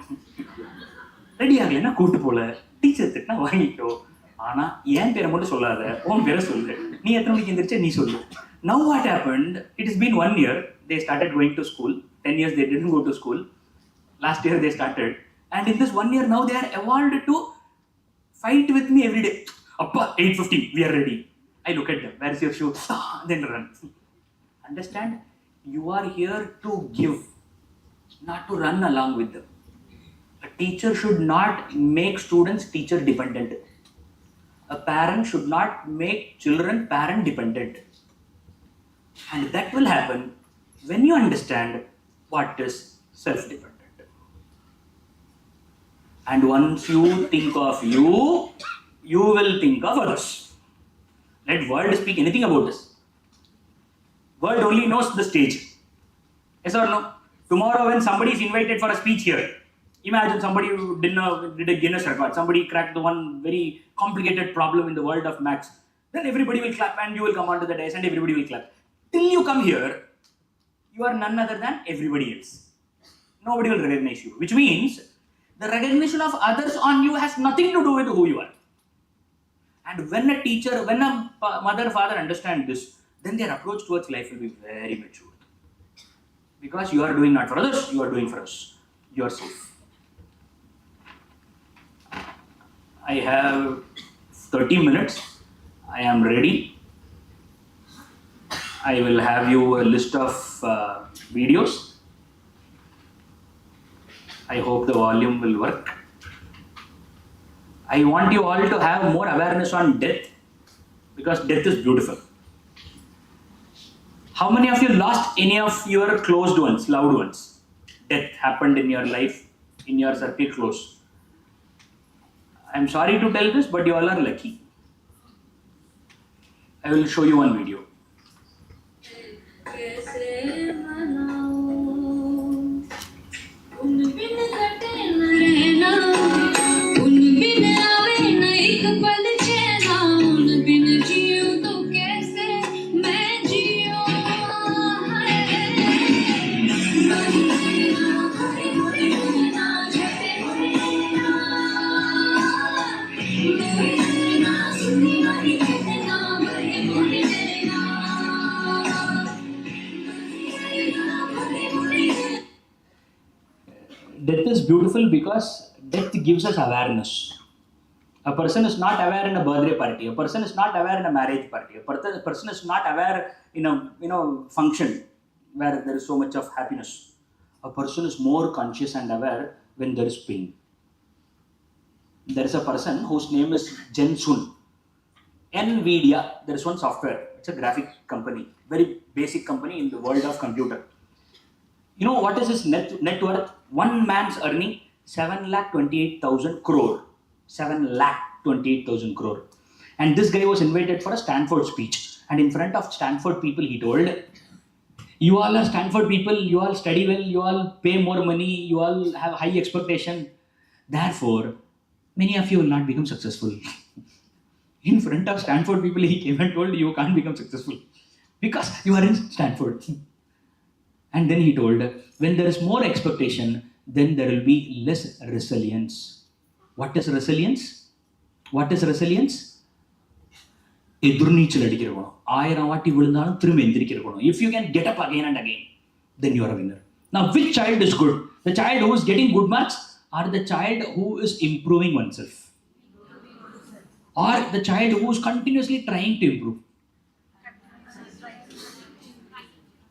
ready ஆகலைன்னா கூட்டு போல, teacher திட்டினா வாங்கிக்கோ, ஆனா என் பேரை மட்டும் சொல்லாத, உன் பேரை சொல்லு, நீ எத்தனை மணிக்கு எந்திரிச்ச நீ சொல்லு. Now what happened? It has been 1 year. They started going to school. 10 years they didn't go to school. Last year they started. And in this 1 year now they are evolved to fight with me every day. Appa, 8:50, we are ready. I look at them. Where is your shoe? Then run. Understand? You are here to give, not to run along with them. A teacher should not make students teacher dependent. A parent should not make children parent dependent. And that will happen when you understand what is self-dependent. And once you think of you, you will think of others. Let world speak anything about this. World only knows the stage. Yes or no? Tomorrow when somebody is invited for a speech here, imagine somebody who did a Guinness record, somebody cracked the one very complicated problem in the world of maths, then everybody will clap and you will come onto the dais and everybody will clap. Till you come here, you are none other than everybody else. Nobody will recognize you, which means the recognition of others on you has nothing to do with who you are. And when a teacher, when a mother, father understand this, then their approach towards life will be very mature. Because you are doing not for others, you are doing for us, yourself. I have 30 minutes. I am ready. I will have you a list of videos. I hope the volume will work. I want you all to have more awareness on death, because death is beautiful. How many of you lost any of your closed ones, loved ones? Death happened in your life, in your circle close. I'm sorry to tell this, but you all are lucky. I will show you one video. Death is beautiful because death gives us awareness. A person is not aware in a birthday party. A person is not aware in a marriage party. A person is not aware in a function where there is so much of happiness. A person is more conscious and aware when there is pain. There is a person whose name is Jen Sun. NVIDIA, there is one software. It's a graphic company, very basic company in the world of computer. You know what is his net worth? One man's earning 7,28,000 crore. 7,28,000 crore. And this guy was invited for a Stanford speech. And in front of Stanford people, he told, you all are Stanford people, you all study well, you all pay more money, you all have high expectation. Therefore, many of you will not become successful. In front of Stanford people, he came and told, you can't become successful because you are in Stanford. And then he told, when there is more expectation, then there will be less resilience. What is resilience? What is resilience? If you can get up again and again, then you are a winner. Now, which child is good? The child who is getting good marks, or the child who is improving oneself? Or the child who is continuously trying to improve?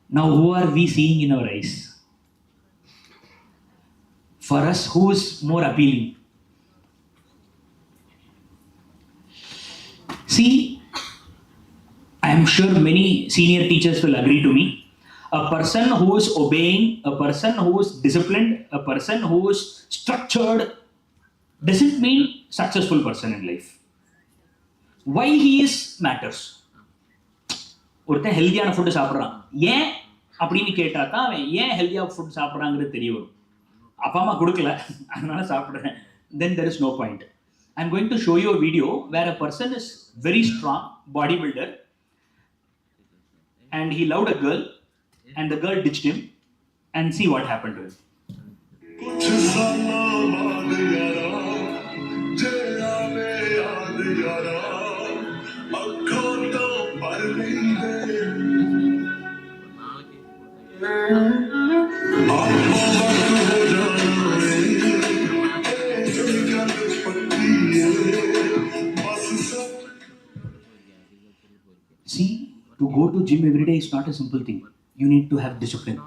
Now, who are we seeing in our eyes? For us, who is more appealing? See, I am sure many senior teachers will agree to me. A person who is obeying, a person who is disciplined, a person who is structured doesn't mean successful person in life. Why he is matters. ஒருத்தன் ஹெல்தியான food சாப்பிட்றான், ஏன் அப்படின்னு கேட்டா தான் அவன் ஏன் ஹெல்தியாக ஃபுட் சாப்பிட்றாங்கிறது தெரிய வரும். அப்பா அம்மா கொடுக்கல, அதனால சாப்பிட்றேன். Then there is no point. I'm going to show you a video where a person is very strong bodybuilder and he loved a girl and the girl ditched him, and see what happened to him. See, to go to gym every day is not a simple thing. You need to have discipline.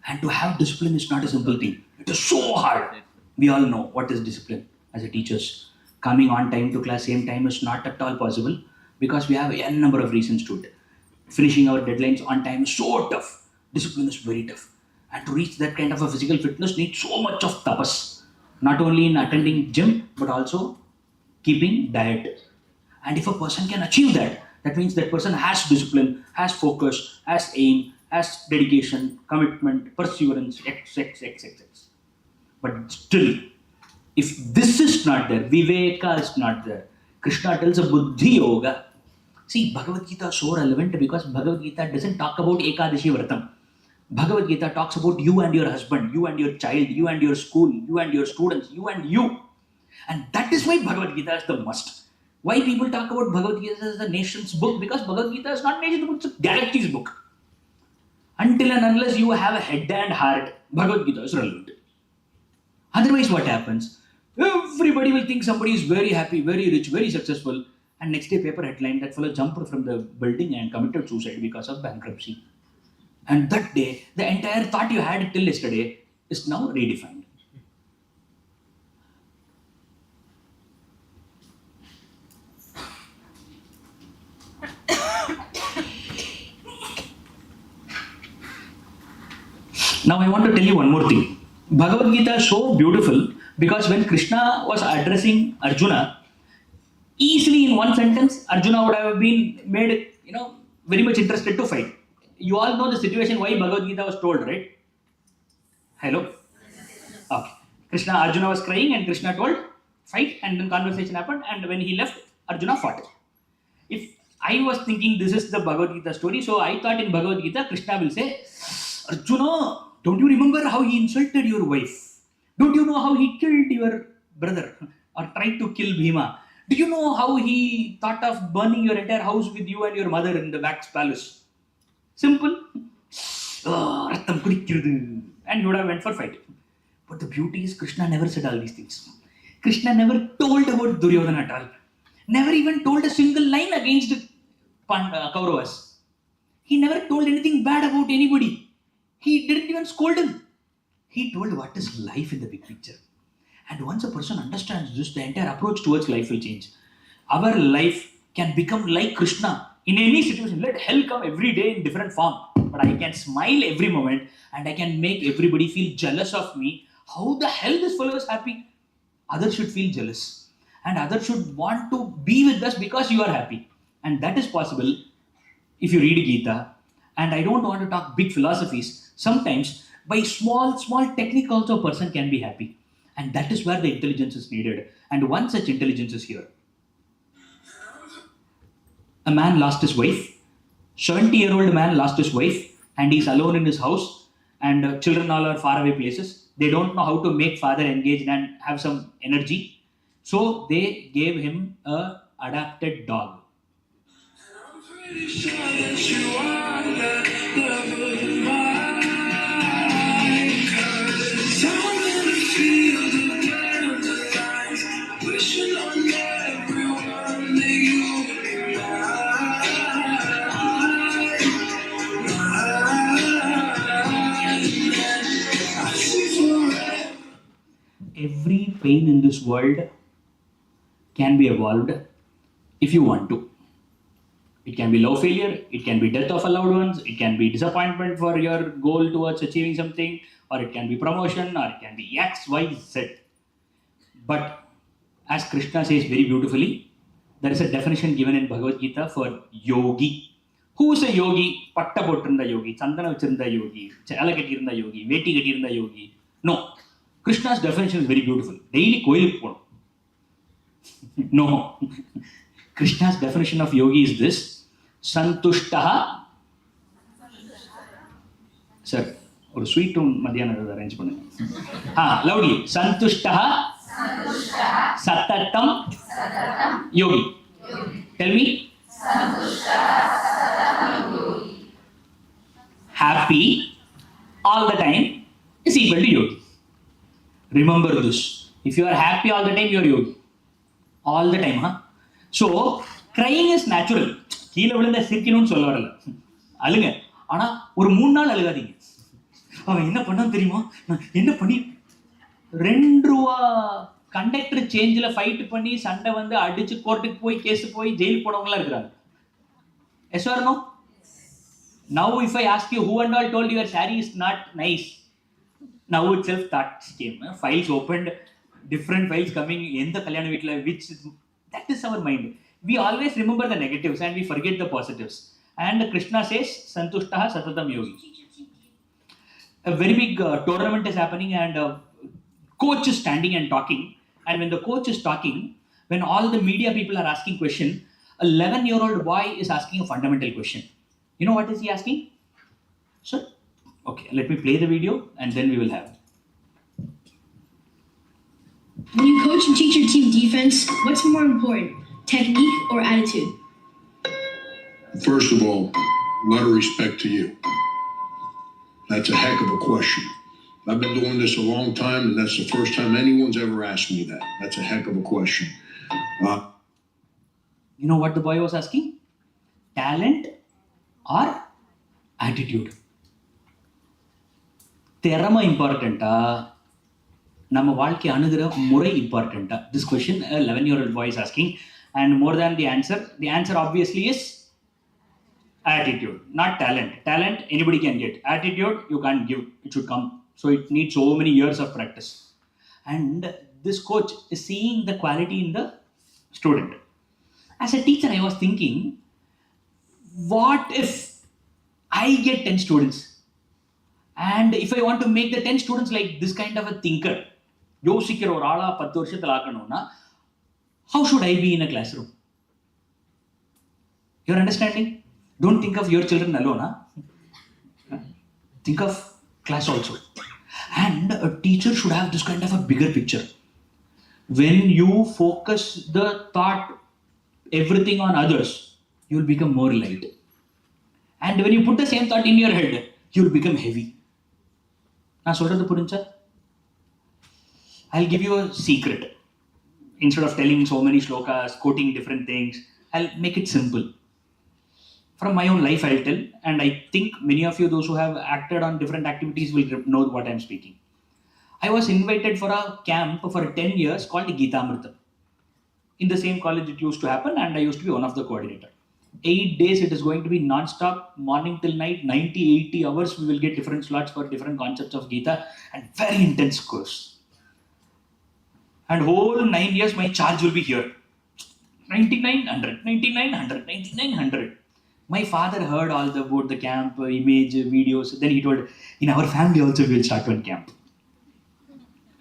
And to have discipline is not a simple thing. It is so hard. We all know what is discipline as a teachers. Coming on time to class, same time is not at all possible because we have a number of reasons to it. Finishing our deadlines on time is so tough. Discipline is very tough. And to reach that kind of a physical fitness needs so much of tapas. Not only in attending gym, but also keeping diet. And if a person can achieve that, that means that person has discipline, has focus, has aim, has dedication, commitment, perseverance, x. But still, if this is not there, Viveka is not there. Krishna tells a Buddhi Yoga. See, Bhagavad Gita is so relevant because Bhagavad Gita doesn't talk about Ekadashi Vratam. Bhagavad Gita talks about you and your husband, you and your child, you and your school, you and your students, you and you. And that is why Bhagavad Gita is the must. Why people talk about Bhagavad Gita as the nation's book? Because Bhagavad Gita is not nation's book, it's a galaxy's book. Until and unless you have a head and heart, Bhagavad Gita is relevant. Otherwise, what happens? Everybody will think somebody is very happy, very rich, very successful, and next day paper headline, that fellow jumped from the building and committed suicide because of bankruptcy. And that day, the entire thought you had till yesterday is now redefined. Now I want to tell you one more thing. Bhagavad Gita is so beautiful because when Krishna was addressing Arjuna, easily in one sentence, Arjuna would have been made, very much interested to fight. You all know the situation why Bhagavad Gita was told, right? Hello? Okay. Arjuna was crying and Krishna told, fight, and then conversation happened, and when he left, Arjuna fought. If I was thinking this is the Bhagavad Gita story, so I thought in Bhagavad Gita, Krishna will say, Arjuna, don't you remember how he insulted your wife? Don't you know how he killed your brother or tried to kill Bhima? Do you know how he thought of burning your entire house with you and your mother in the wax palace? Simple. And you would have went for fight. But the beauty is Krishna never said all these things. Krishna never told about Duryodhana at all. Never even told a single line against Kauravas. He never told anything bad about anybody. He didn't even scold him. He told what is life in the big picture. And once a person understands this, the entire approach towards life will change. Our life can become like Krishna in any situation. Let hell come every day in different form, but I can smile every moment and I can make everybody feel jealous of me. How the hell this fellow is happy? Others should feel jealous, and others should want to be with us because you are happy. And that is possible if you read Gita. And I don't want to talk big philosophies. Sometimes by small technique also a person can be happy. And that is where the intelligence is needed. And one such intelligence is here. A man lost his wife. 70-year-old man lost his wife, and he's alone in his house, and children all are far away places. They don't know how to make father engaged and have some energy. So they gave him a adopted dog. Every pain in this world can be evolved if you want to. It can be love failure, it can be death of a loved ones, it can be disappointment for your goal towards achieving something, or it can be promotion, or it can be X, Y, Z. But as Krishna says very beautifully, there is a definition given in Bhagavad Gita for yogi. Who is a yogi? Patta pottirunda yogi, chandana vechirunda yogi, chala kettirunda yogi, veti kettirunda yogi. No. Krishna's definition is very beautiful. Daily koilukku ponum. No. Krishna's definition of yogi is this. Santushtaha. Sir, or sweet tune madhyana arrange panunga. Loudly. Santushtaha. Satatam. Yogi. Tell me. Happy all the time is equal to yogi. Remember this. If you are happy all the time, you are yogi. All the time, So, crying is natural. கீழே விழுந்த சிரிக்கணும்னு சொல்ல வரல. அழுங்க. ஆனா ஒரு 3 நாள் அழுகாதீங்க. அவன் என்ன பண்ணான்னு தெரியுமா? நான் என்ன பண்ணி 2 ரூபா கண்டக்டர் சேஞ்சில் ஃபைட் பண்ணி சண்டை வந்து அடிச்சு கோர்ட்டுக்கு போய் கேஸ் போய் ஜெயில் போனவங்களாம் இருக்கிறாங்க. Yes or no? Now if I ask you who and all told you your saree is not nice, now itself thoughts came. Files opened, different files coming in the Kalyana Vitla, which that is our mind. We always remember the negatives and we forget the positives. And Krishna says, Santushtaha Satatam Yogi. A very big tournament is happening and a coach is standing and talking. And when the coach is talking, when all the media people are asking question, a 11-year-old boy is asking a fundamental question. You know what is he asking? Sir? Okay, let me play the video and then we will have. When you coach and teach your team defense, what's more important, technique or attitude? First of all, a lot of respect to you. That's a heck of a question. I've been doing this a long time, and that's the first time anyone's ever asked me that. That's a heck of a question. You know what the boy was asking? Talent or attitude? திறமை இம்பார்ட்டண்ட்டா நம்ம வாழ்க்கை அணுகிற முறை இம்பார்ட்டண்ட்டா? This question a 11-year-old boy is asking, and more than the answer obviously is attitude, not talent. Talent anybody can get. Attitude you can't give, it should come. So it needs so many years of practice. And this coach is seeing the quality in the student. As a teacher, I was thinking, what if I get 10 students? And if I want to make the 10 students like this kind of a thinker, யோசிக்கிற ஒரு ஆளா 10 வருஷத்துல ஆக்கணும்னா, how should I be in a classroom? You're understanding? Don't think of your children alone. Think of class also. And a teacher should have this kind of a bigger picture. When you focus the thought, everything on others, you will become more light. And when you put the same thought in your head, you will become heavy. நான் சொல்றது புரிஞ்சா? I'll give you a secret. Instead of telling so many shlokas, quoting different things, I'll make it simple. From my own life, I'll tell, and I think many of you, those who have acted on different activities, will know what I'm speaking. I was invited for a camp for 10 years called Gita Amrita. In the same college it used to happen, and I used to be one of the coordinator. 8 days it is going to be non-stop, morning till night, 90-80 hours. We will get different slots for different concepts of Gita, and very intense course. And whole 9 years my charge will be here. 9900, 9900, 9900. My father heard all about the camp, image, videos. Then he told, in our family also we will start one camp.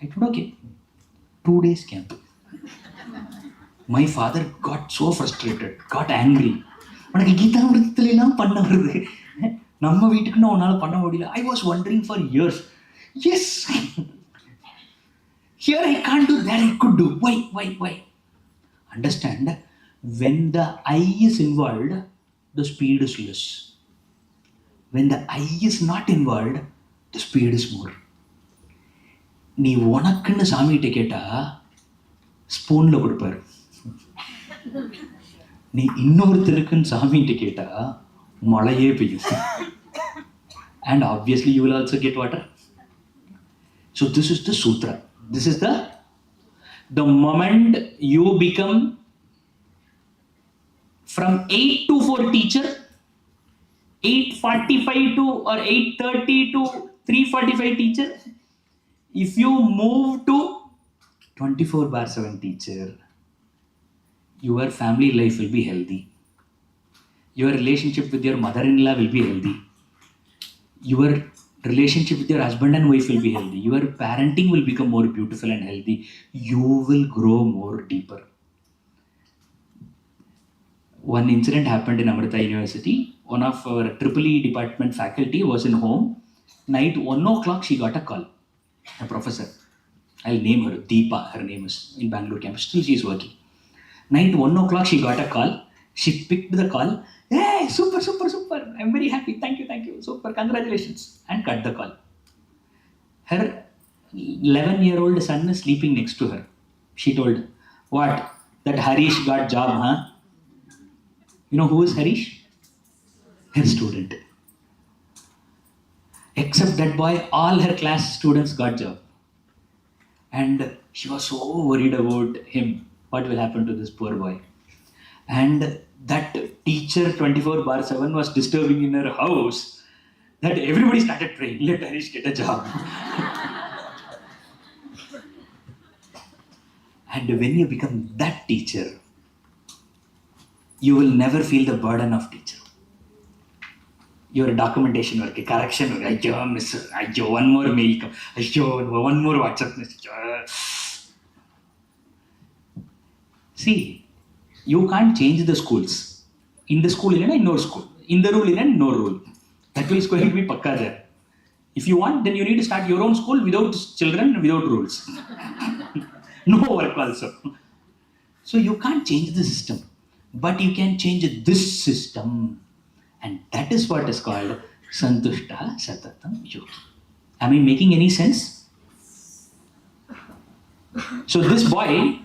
I told, okay. 2 days camp. My father got so frustrated, got angry. உனக்கு கீதா விரதத்துல எல்லாம் பண்ண வருது, நம்ம வீட்டுக்குன்னு உன்னால பண்ண முடியல. I was wondering for years. Yes, here I can't do, there I could do. Why? Understand, when the I is involved, the speed is less. When the I is not involved, the speed is more. நீ உனக்குன்னு சாமிகிட்ட கேட்டா ஸ்பூன்ல கொடுப்பாரு. நீ இன்னொருத்தருக்குன்னு சாமிகிட்ட கேட்டா மழையே பெய்யும். And obviously you will also get water. So this is the sutra. This is the moment you become from 8 to 4 teacher, 8:45 to or 8:30 to 3:45 teacher. If you move to 24/7 teacher, your family life will be healthy. Your relationship with your mother-in-law will be healthy. Your relationship with your husband and wife will be healthy. Your parenting will become more beautiful and healthy. You will grow more deeper. One incident happened in Amrita University. One of our EEE department faculty was in home. Night 1 o'clock she got a call. A professor. I'll name her Deepa. Her name is in Bangalore campus. Still she is working. Night 1 o'clock she got a call. She picked the call. Hey, super. I'm very happy. Thank you. Super, congratulations. And cut the call. Her 11-year-old son is sleeping next to her. She told, what? That Harish got job, huh? You know who is Harish? Her student. Except that boy, all her class students got job. And she was so worried about him. What will happen to this poor boy? And that teacher 24/7 was disturbing in her house that everybody started praying, let Harish get a job. And when you become that teacher, you will never feel the burden of teacher. Your documentation work, correction work, ayyo miss, ayyo one more mail come, ayyo one more WhatsApp message. See, you can't change the schools. In the school, no school. In the rule, no rule. That is going to be pakka there. If you want, then you need to start your own school without children, without rules. No work also. So you can't change the system, but you can change this system. And that is what is called Santushta Satatam Yogi. Am I making any sense? So this boy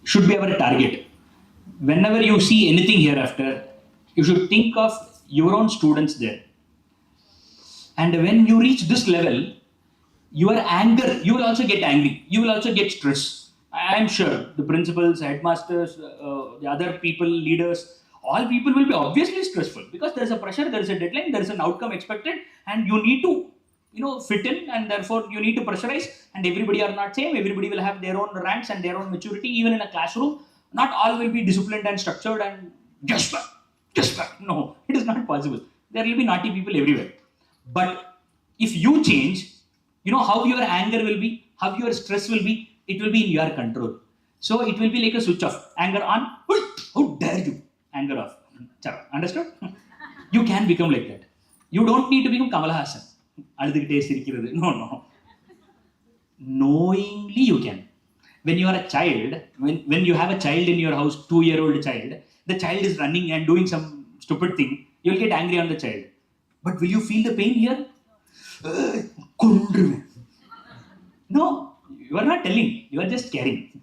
should be our target. Whenever you see anything hereafter, you should think of your own students there. And when you reach this level, your anger, you will also get angry. You will also get stress. I am sure the principals, headmasters, the other people, leaders, all people will be obviously stressful because there is a pressure, there is a deadline, there is an outcome expected, and you need to, fit in, and therefore you need to pressurize. And everybody are not same. Everybody will have their own ranks and their own maturity. Even in a classroom, not all will be disciplined and structured and just back. No, it is not possible. There will be naughty people everywhere. But if you change, how your anger will be, how your stress will be, it will be in your control. So it will be like a switch off. Anger on, how dare you? Anger off. Understood? You can become like that. You don't need to become Kamal Hassan. No. Knowingly you can. When you are a child, when you have a child in your house, 2-year-old child, the child is running and doing some stupid thing, you will get angry on the child. But will you feel the pain here? No, you are not telling, you are just caring.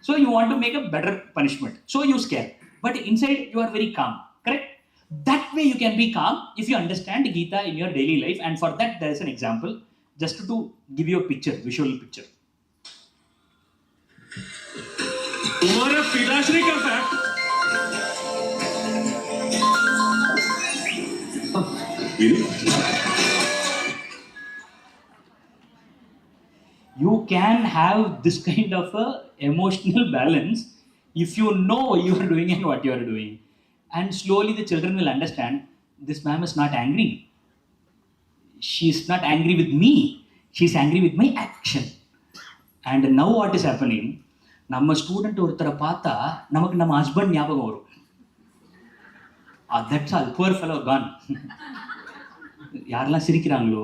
So you want to make a better punishment. So you scare. But inside you are very calm. Correct? That way you can be calm if you understand Gita in your daily life. And for that, there is an example, just to give you a picture, visual picture. तुम्हारा पिताश्री का fact You can have this kind of a emotional balance if you know you are doing and what you are doing. And slowly the children will understand, this ma'am is not angry. She is not angry with me. She is angry with my action. And now what is happening? நம்ம student ஒருத்தரை பார்த்தா நமக்கு நம்ம husband ஞாபகம் வரும். That's all, poor fellow gone. யாரெல்லாம் சிரிக்கிறாங்களோ,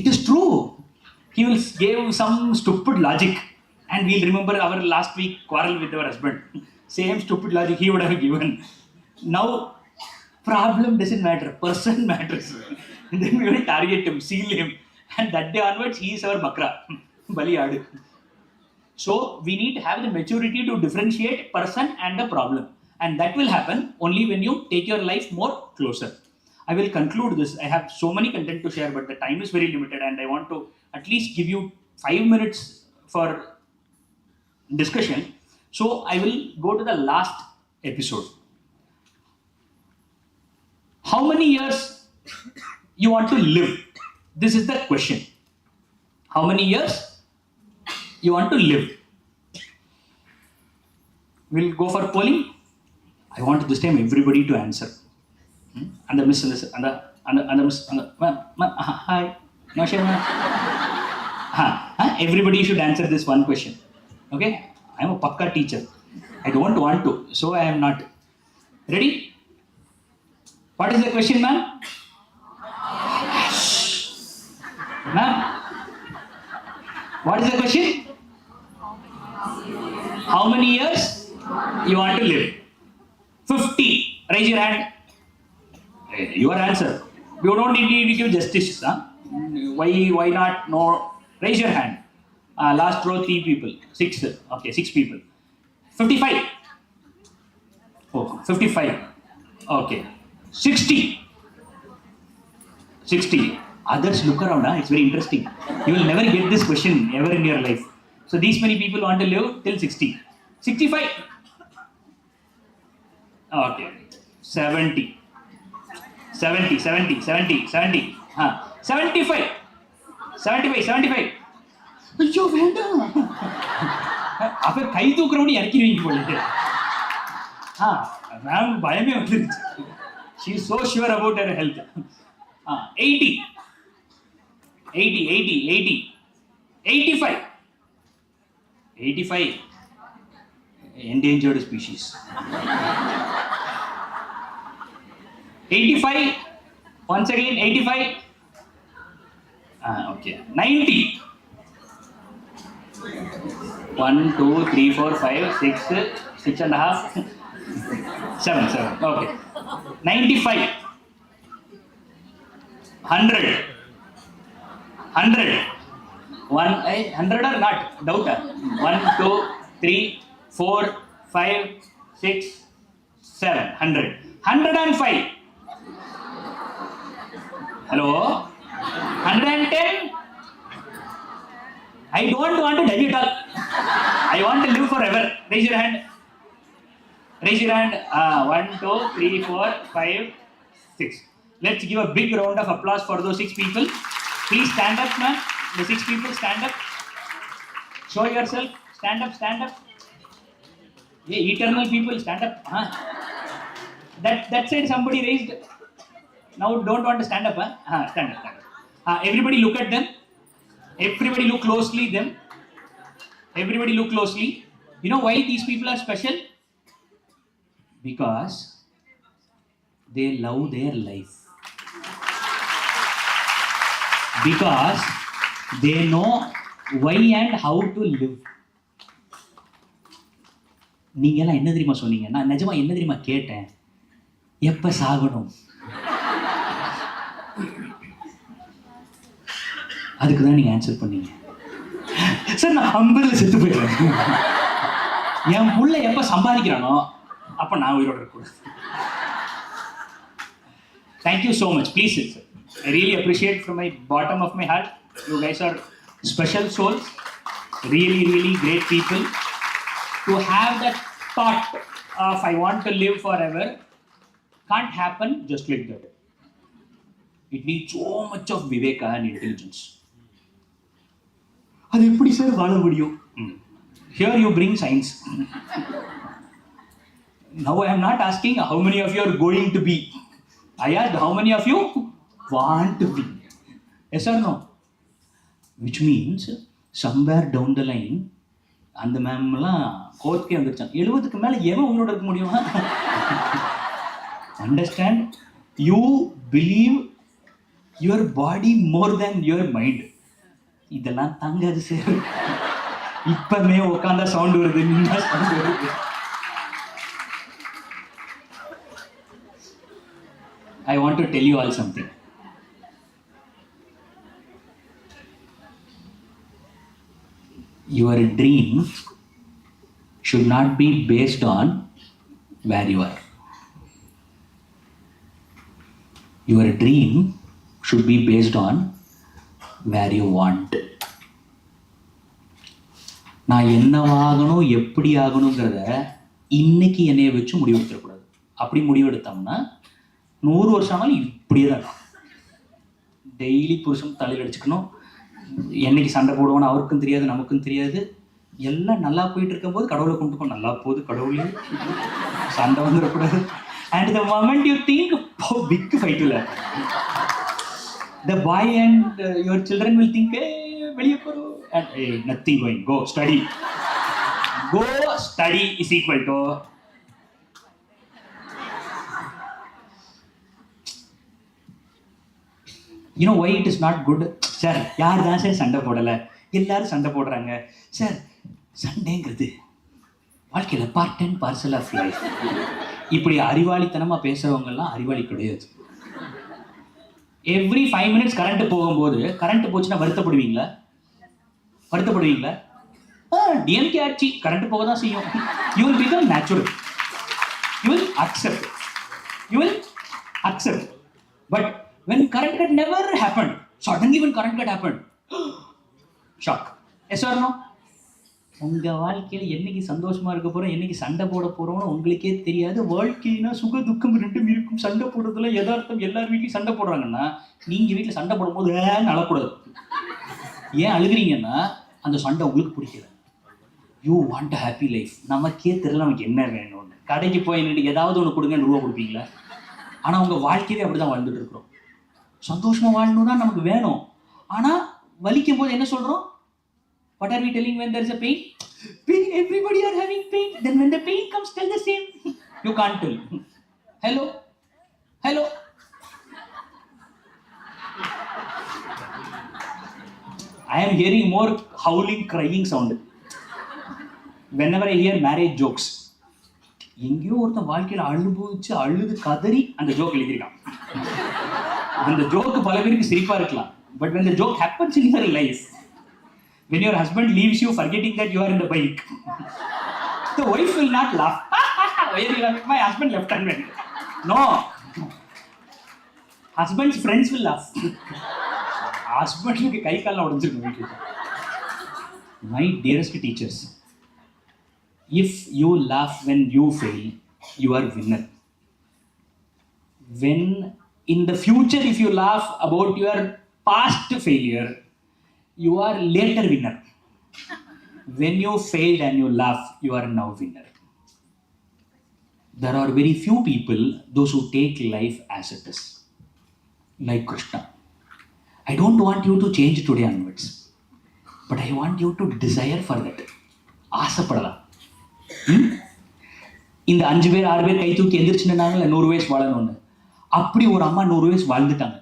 it is true. He will give some stupid logic and we'll remember our last week quarrel with our husband. Same stupid logic he would have given. Now, problem doesn't matter, person matters. And then we will target him, seal him. And that day onwards, he is our bakra, Bali Adu. So, we need to have the maturity to differentiate person and the problem. And that will happen only when you take your life more closer. I will conclude this. I have so many content to share, but the time is very limited and I want to at least give you 5 minutes for discussion. So I will go to the last episode. How many years you want to live? This is the question. How many years you want to live? We'll go for polling. I want this time everybody to answer. And the miss, and the miss, hi, no shame. Everybody should answer this one question. Okay? I am a pakka teacher. I don't want to, so I am not. Ready? What is the question, ma'am? Ma'am? What is the question? How many years you want to live? 50. Raise your hand. Your answer. You don't need to give justice. Huh? Why not? No. Raise your hand. Last row, 3 people. 6. Okay, 6 people. 55. Oh, 55. Okay. 60. 60. Others look around. It's very interesting. You will never get this question ever in your life. So these many people want to live till 60. 65. Okay. 70. 70. 75. ஐயோ வேண்டாம், அப்ப கை தூக்குறவனு இறக்கிடுவீங்க போலிட்டு. Ma'am பயமே வந்துருச்சு. She is so sure about her health. 80. 85. Endangered species. 85. Once again, 85. Okay. 90. 1, 2, 3, 4, 5, 6, 6.5, 7. Okay. 95. 100. 100. 100 or not? Doubt. 1, 2, 3, 4, 5, 6, 7. 100. 105. Hello? 110. I don't want to die at all. I want to live forever. Raise your hand. 1, 2, 3, 4, 5, 6. Let's give a big round of applause for those 6 people. Please stand up, man. The 6 people stand up. Show yourself. Stand up. Hey, eternal people, stand up. That said, somebody raised. Now don't want to stand up. Stand up. Everybody look at them. Everybody look closely them. Everybody look closely. You know why these people are special? Because they love their life. Because they know why and how to live. நீங்கெல்லாம் என்ன தெரியுமா சொன்னீங்க? நான் நிஜமா என்ன தெரியுமா கேட்டேன்? எப்ப சாகணும்? அதுக்கு தான் நீங்க ஆன்சர் பண்ணீங்க. சார் நான் 50ல் செத்து போயிடுறேன். என் புள்ள எப்ப சம்பாதிக்கிறானோ அப்போ நான் உயிரோட இருக்கக்கூடாது. Thank you so much. Please sit, sir. I really appreciate from my bottom of my heart. You guys are special souls. Really, really great people. To have that thought of I want to live forever can't happen just like that. It needs so much of viveka and intelligence. அது எப்படி sir வாழ முடியும்? Here you bring science. Now I am not asking how many of you are going to be. I asked how many of you want to be. Yes or no? Which means somewhere down the line அந்த மேம்லாம் கோர்ட்கே வந்துருச்சாங்க. 70க்கு மேலே எவன் உங்களோட இருக்க முடியும்? Understand? You believe your body more than your mind. இதெல்லாம் தாங்காது sir. இப்பமே உட்காந்தா சவுண்ட் வருது, நின்னா சவுண்ட் வருது. I want to tell you all something. Your dream should not be based on where you are. Your dream should be based on where you want. நான் என்னவாகணும் எப்படி ஆகணுங்கிறத இன்னைக்கு என்னைய வச்சு முடிவெடுத்துடக்கூடாது. அப்படி முடிவெடுத்தோம்னா 100 வருஷம் ஆனாலும் இப்படியே தான் இருக்கும். டெய்லி புருஷன் தலையில் அடிச்சுக்கணும். என்னைக்கு சண்டை போடுவோன்னு அவருக்கும் தெரியாது, நமக்கும் தெரியாது. எல்லாம் நல்லா போயிட்டு இருக்கும்போது கடவுளை கொண்டு போ, நல்லா போகுது கடவுளே, சண்டை வந்துடக்கூடாது. And the moment you think, oh, big fight will happen. The boy and your children will think, hey, வெளியே போறோம். And hey, nothing going. Go study. Go study is equal to you know why it is not good? Sir யார் தான் sir சண்டை போடலை? எல்லாரும் சண்டை போடுறாங்க. Sir சண்டைங்கிறது வாழ்க்கையில் part and parcel of life. இப்படி அறிவாளித்தனமாக பேசுகிறவங்கெல்லாம் அறிவாளி கிடையாது. எவ்ரி 5 minutes கரண்ட்டு போகும்போது, கரண்ட்டு போச்சுன்னா வருத்தப்படுவீங்களா? வருத்தப்படுவீங்களா? டிஎம்கே ஆட்சி கரண்ட்டு போக தான் செய்யும். You will become natural. You will accept. You will accept. But when current cut never happened, suddenly when current cut happened, shock. Yes or no? உங்க வாழ்க்கையில் என்னைக்கு சந்தோஷமா இருக்க போறோம், என்னைக்கு சண்டை போட போறோம்னு உங்களுக்கே தெரியாது. வாழ்க்கைனா சுக துக்கம் ரெண்டும் இருக்கும். சண்டை போடுறதுல யதார்த்தம். எல்லார் வீட்லையும் சண்டை போடுறாங்கன்னா நீங்க வீட்டில் சண்டை போடும்போது அழக்கூடாது. ஏன் அழுகிறீங்கன்னா அந்த சண்டை உங்களுக்கு பிடிக்கல. You want a happy life. நமக்கே தெரியல நமக்கு என்ன வேணும்னு. கடைக்கு போய் நின்று ஏதாவது ஒன்று கொடுங்கன்னு ரூபா கொடுப்பீங்களா? ஆனால் உங்க வாழ்க்கையே அப்படிதான் வாழ்ந்துட்டு இருக்கிறோம். சந்தோஷமா வாழணும் தான் நமக்கு வேணும். ஆனால் வலிக்கும் போது என்ன சொல்றோம்? What are we telling when there is a pain? Pain, everybody are having pain. Then when the pain comes, tell the same. You can't tell. Hello? Hello? I am hearing more howling, crying sound. Whenever I hear marriage jokes, எங்கேயோ ஒருத்தன் வாழ்க்கையில் அழுது அழுது கதறி அந்த joke எழுதியிருக்கான். அந்த joke பல பேருக்கு சிரிப்பா இருக்கலாம். But when the joke happens in your life, when your husband leaves you forgetting that you are in the bike, the wife will not laugh. Why are you laughing? My husband left and went. No. Husband's friends will laugh. Husband க்கு கை கால்ல உடைஞ்சிருக்கும் வீட்டுல. My dearest teachers, if you laugh when you fail, you are winner. When in the future, if you laugh about your past failure, you are later winner. When you failed and you laugh, you are now winner. There are very few people, those who take life as it is. Like Krishna. I don't want you to change today onwards, but I want you to desire for that. ஆசைப்படலாம். இந்த 5 பேர் 6 பேர் கை தூக்கி எந்திரிச்சுனாங்கல்ல 100 வயசு வாழணும்னு. அப்படி ஒரு அம்மா 100 வயசு வாழ்ந்துட்டாங்க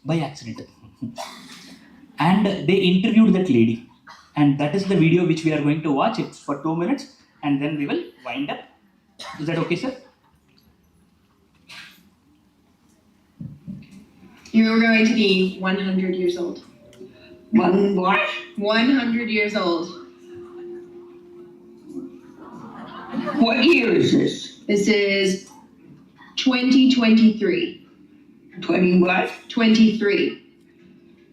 by accident. And they interviewed that lady, and that is the video which we are going to watch. It's for 2 minutes and then we will wind up. Is that okay, sir? You're going to be 100 years old. What? 100 years old. What year is this? This is 2023. 20 what? 23.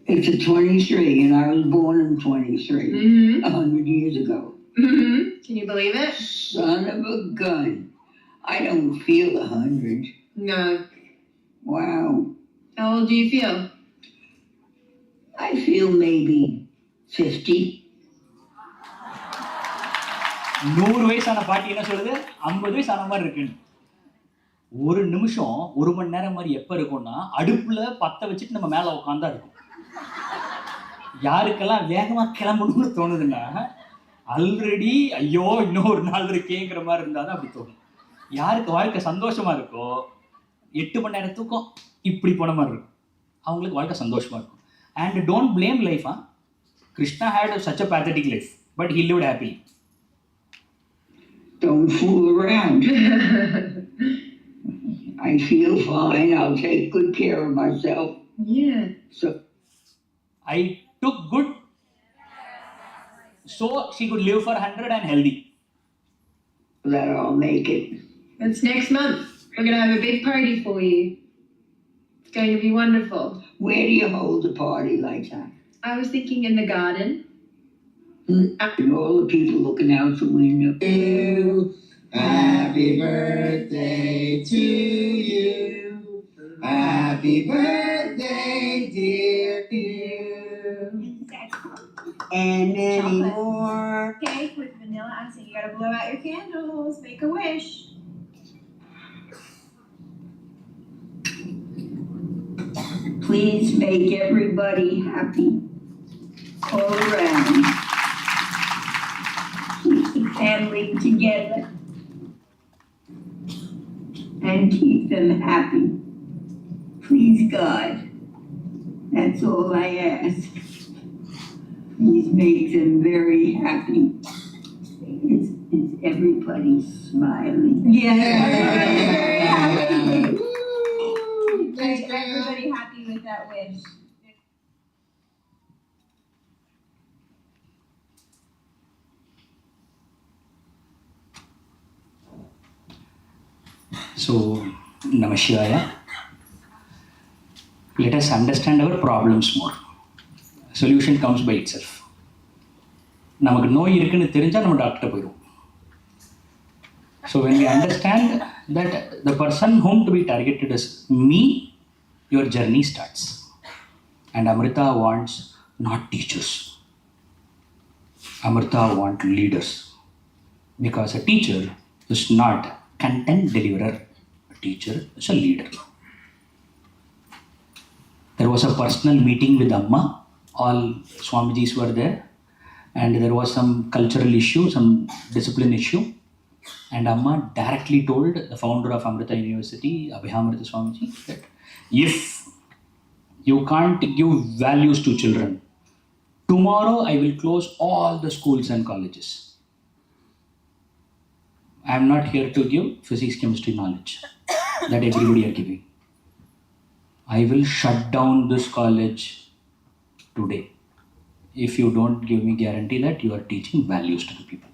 It's a 23, and I was born in 23, Mm-hmm. 100 years ago. Mm-hmm. Can you believe it? Son of a gun. I don't feel 100. No. Wow. How old do you feel? I feel maybe 50. 100 வயசான பாட்டி என்ன சொல்லுது 50 வயசு ஆன மாதிரி இருக்குன்னு. ஒரு நிமிஷம் 1 மணி நேரம் மாதிரி எப்போ இருக்கும்னா அடுப்புல பற்ற வச்சுட்டு நம்ம மேலே உட்காந்தா இருக்கும். யாருக்கெல்லாம் வேகமாக கிளம்பணும்னு தோணுதுன்னா ஆல்ரெடி ஐயோ இன்னும் ஒரு நாள் இருக்கேங்கிற மாதிரி இருந்தால் தான் அப்படி தோணும். யாருக்கு வாழ்க்கை சந்தோஷமா இருக்கோ 8 மணி நேரம் தூக்கம் இப்படி போன மாதிரி இருக்கும், அவங்களுக்கு வாழ்க்கை சந்தோஷமா இருக்கும். And don't blame life. Krishna had such a pathetic life, but he lived happily. Don't fool around. I feel fine. I'll take good care of myself. Yeah. So I took good so she could live for 100 and healthy. that I'll make it. That's next month. We're going to have a big party for you. It's going to be wonderful. Where do you hold a party like that? I was thinking in the garden. And all the people looking out the window. Happy birthday to you. Happy birthday, dear you. And many more. Cake with vanilla icing. You gotta blow out your candles. Make a wish. Please make everybody happy all around. Keep the family together and keep them happy. Please, God. That's all I ask. Please make them very happy. Is everybody smiling? Very happy. Make everybody happy with that wish. So, Namah Shivaya. Let us understand our problems more. Solution comes by itself. நமக்கு நோய் இருக்குன்னு தெரிஞ்சால் நம்ம doctor போயிடுவோம். So when we understand that the person whom to be targeted is me, your journey starts. And Amrita wants not teachers. Amrita wants leaders. Because a teacher is not content deliverer. A teacher is a leader. There was a personal meeting with Amma. All Swamijis were there. And there was some cultural issue, some discipline issue. And Amma directly told the founder of Amrita University, Abhihamrita Swamiji, that if you can't give values to children, tomorrow I will close all the schools and colleges. I am not here to give physics, chemistry knowledge that everybody are giving. I will shut down this college today if you don't give me guarantee that you are teaching values to the people.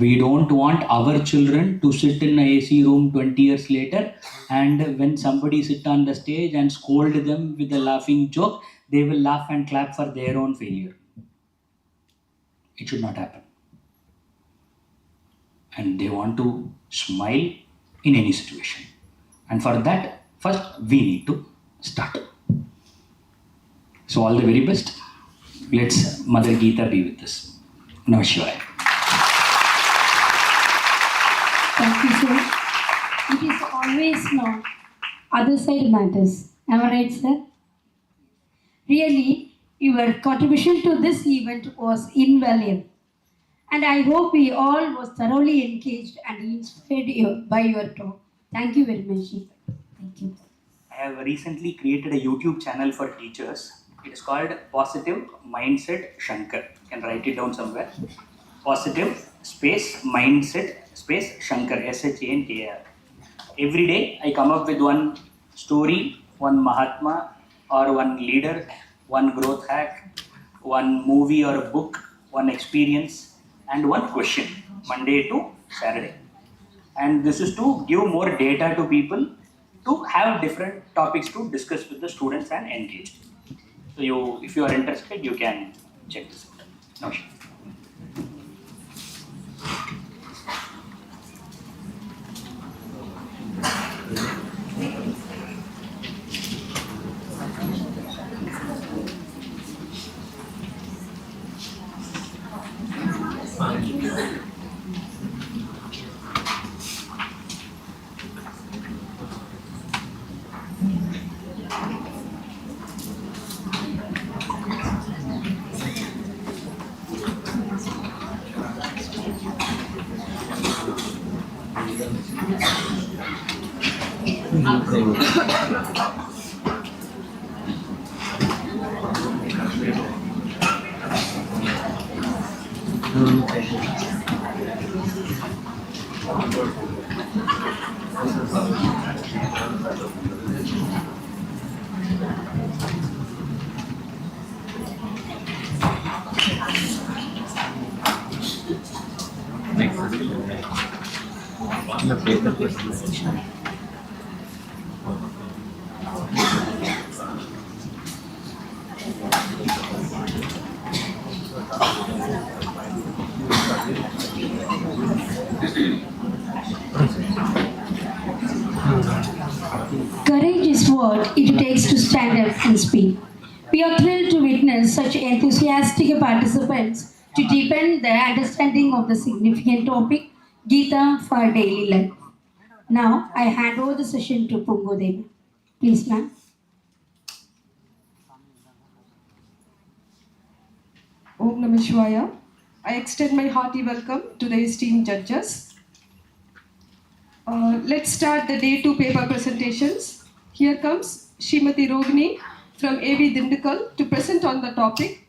We don't want our children to sit in an AC room 20 years later, and when somebody sit on the stage and scold them with a laughing joke, they will laugh and clap for their own failure. It should not happen. And they want to smile in any situation. And for that, first we need to start. So all the very best. Let's Mother Gita be with us. Namaskar. Thank you, sir. It is always known, other side matters. Am I right, sir? Really, your contribution to this event was invaluable. And I hope we all was thoroughly engaged and inspired by your talk. Thank you very much. Thank you. I have recently created a YouTube channel for teachers. It is called Positive Mindset Shankar. You can write it down somewhere. Positive space Mindset space Shankar, SHANKR. Every day I come up with one story, one Mahatma or one leader, one growth hack, one movie or a book, one experience and one question, Monday to Saturday. and this is to give more data to people to have different topics to discuss with the students and engage. So if you are interested, you can check this out. Okay. Courage is what it takes to stand up and speak. We are thrilled to witness such enthusiastic participants to deepen their understanding of the significant topic, Gita for daily life. Now, I hand over the session to Pungo Devi. Please, ma'am. Om Namah Shivaya. I extend my hearty welcome to the esteemed judges. Let's start the day 2 paper presentations. Here comes Srimati Rogini from AV Dindigul to present on the topic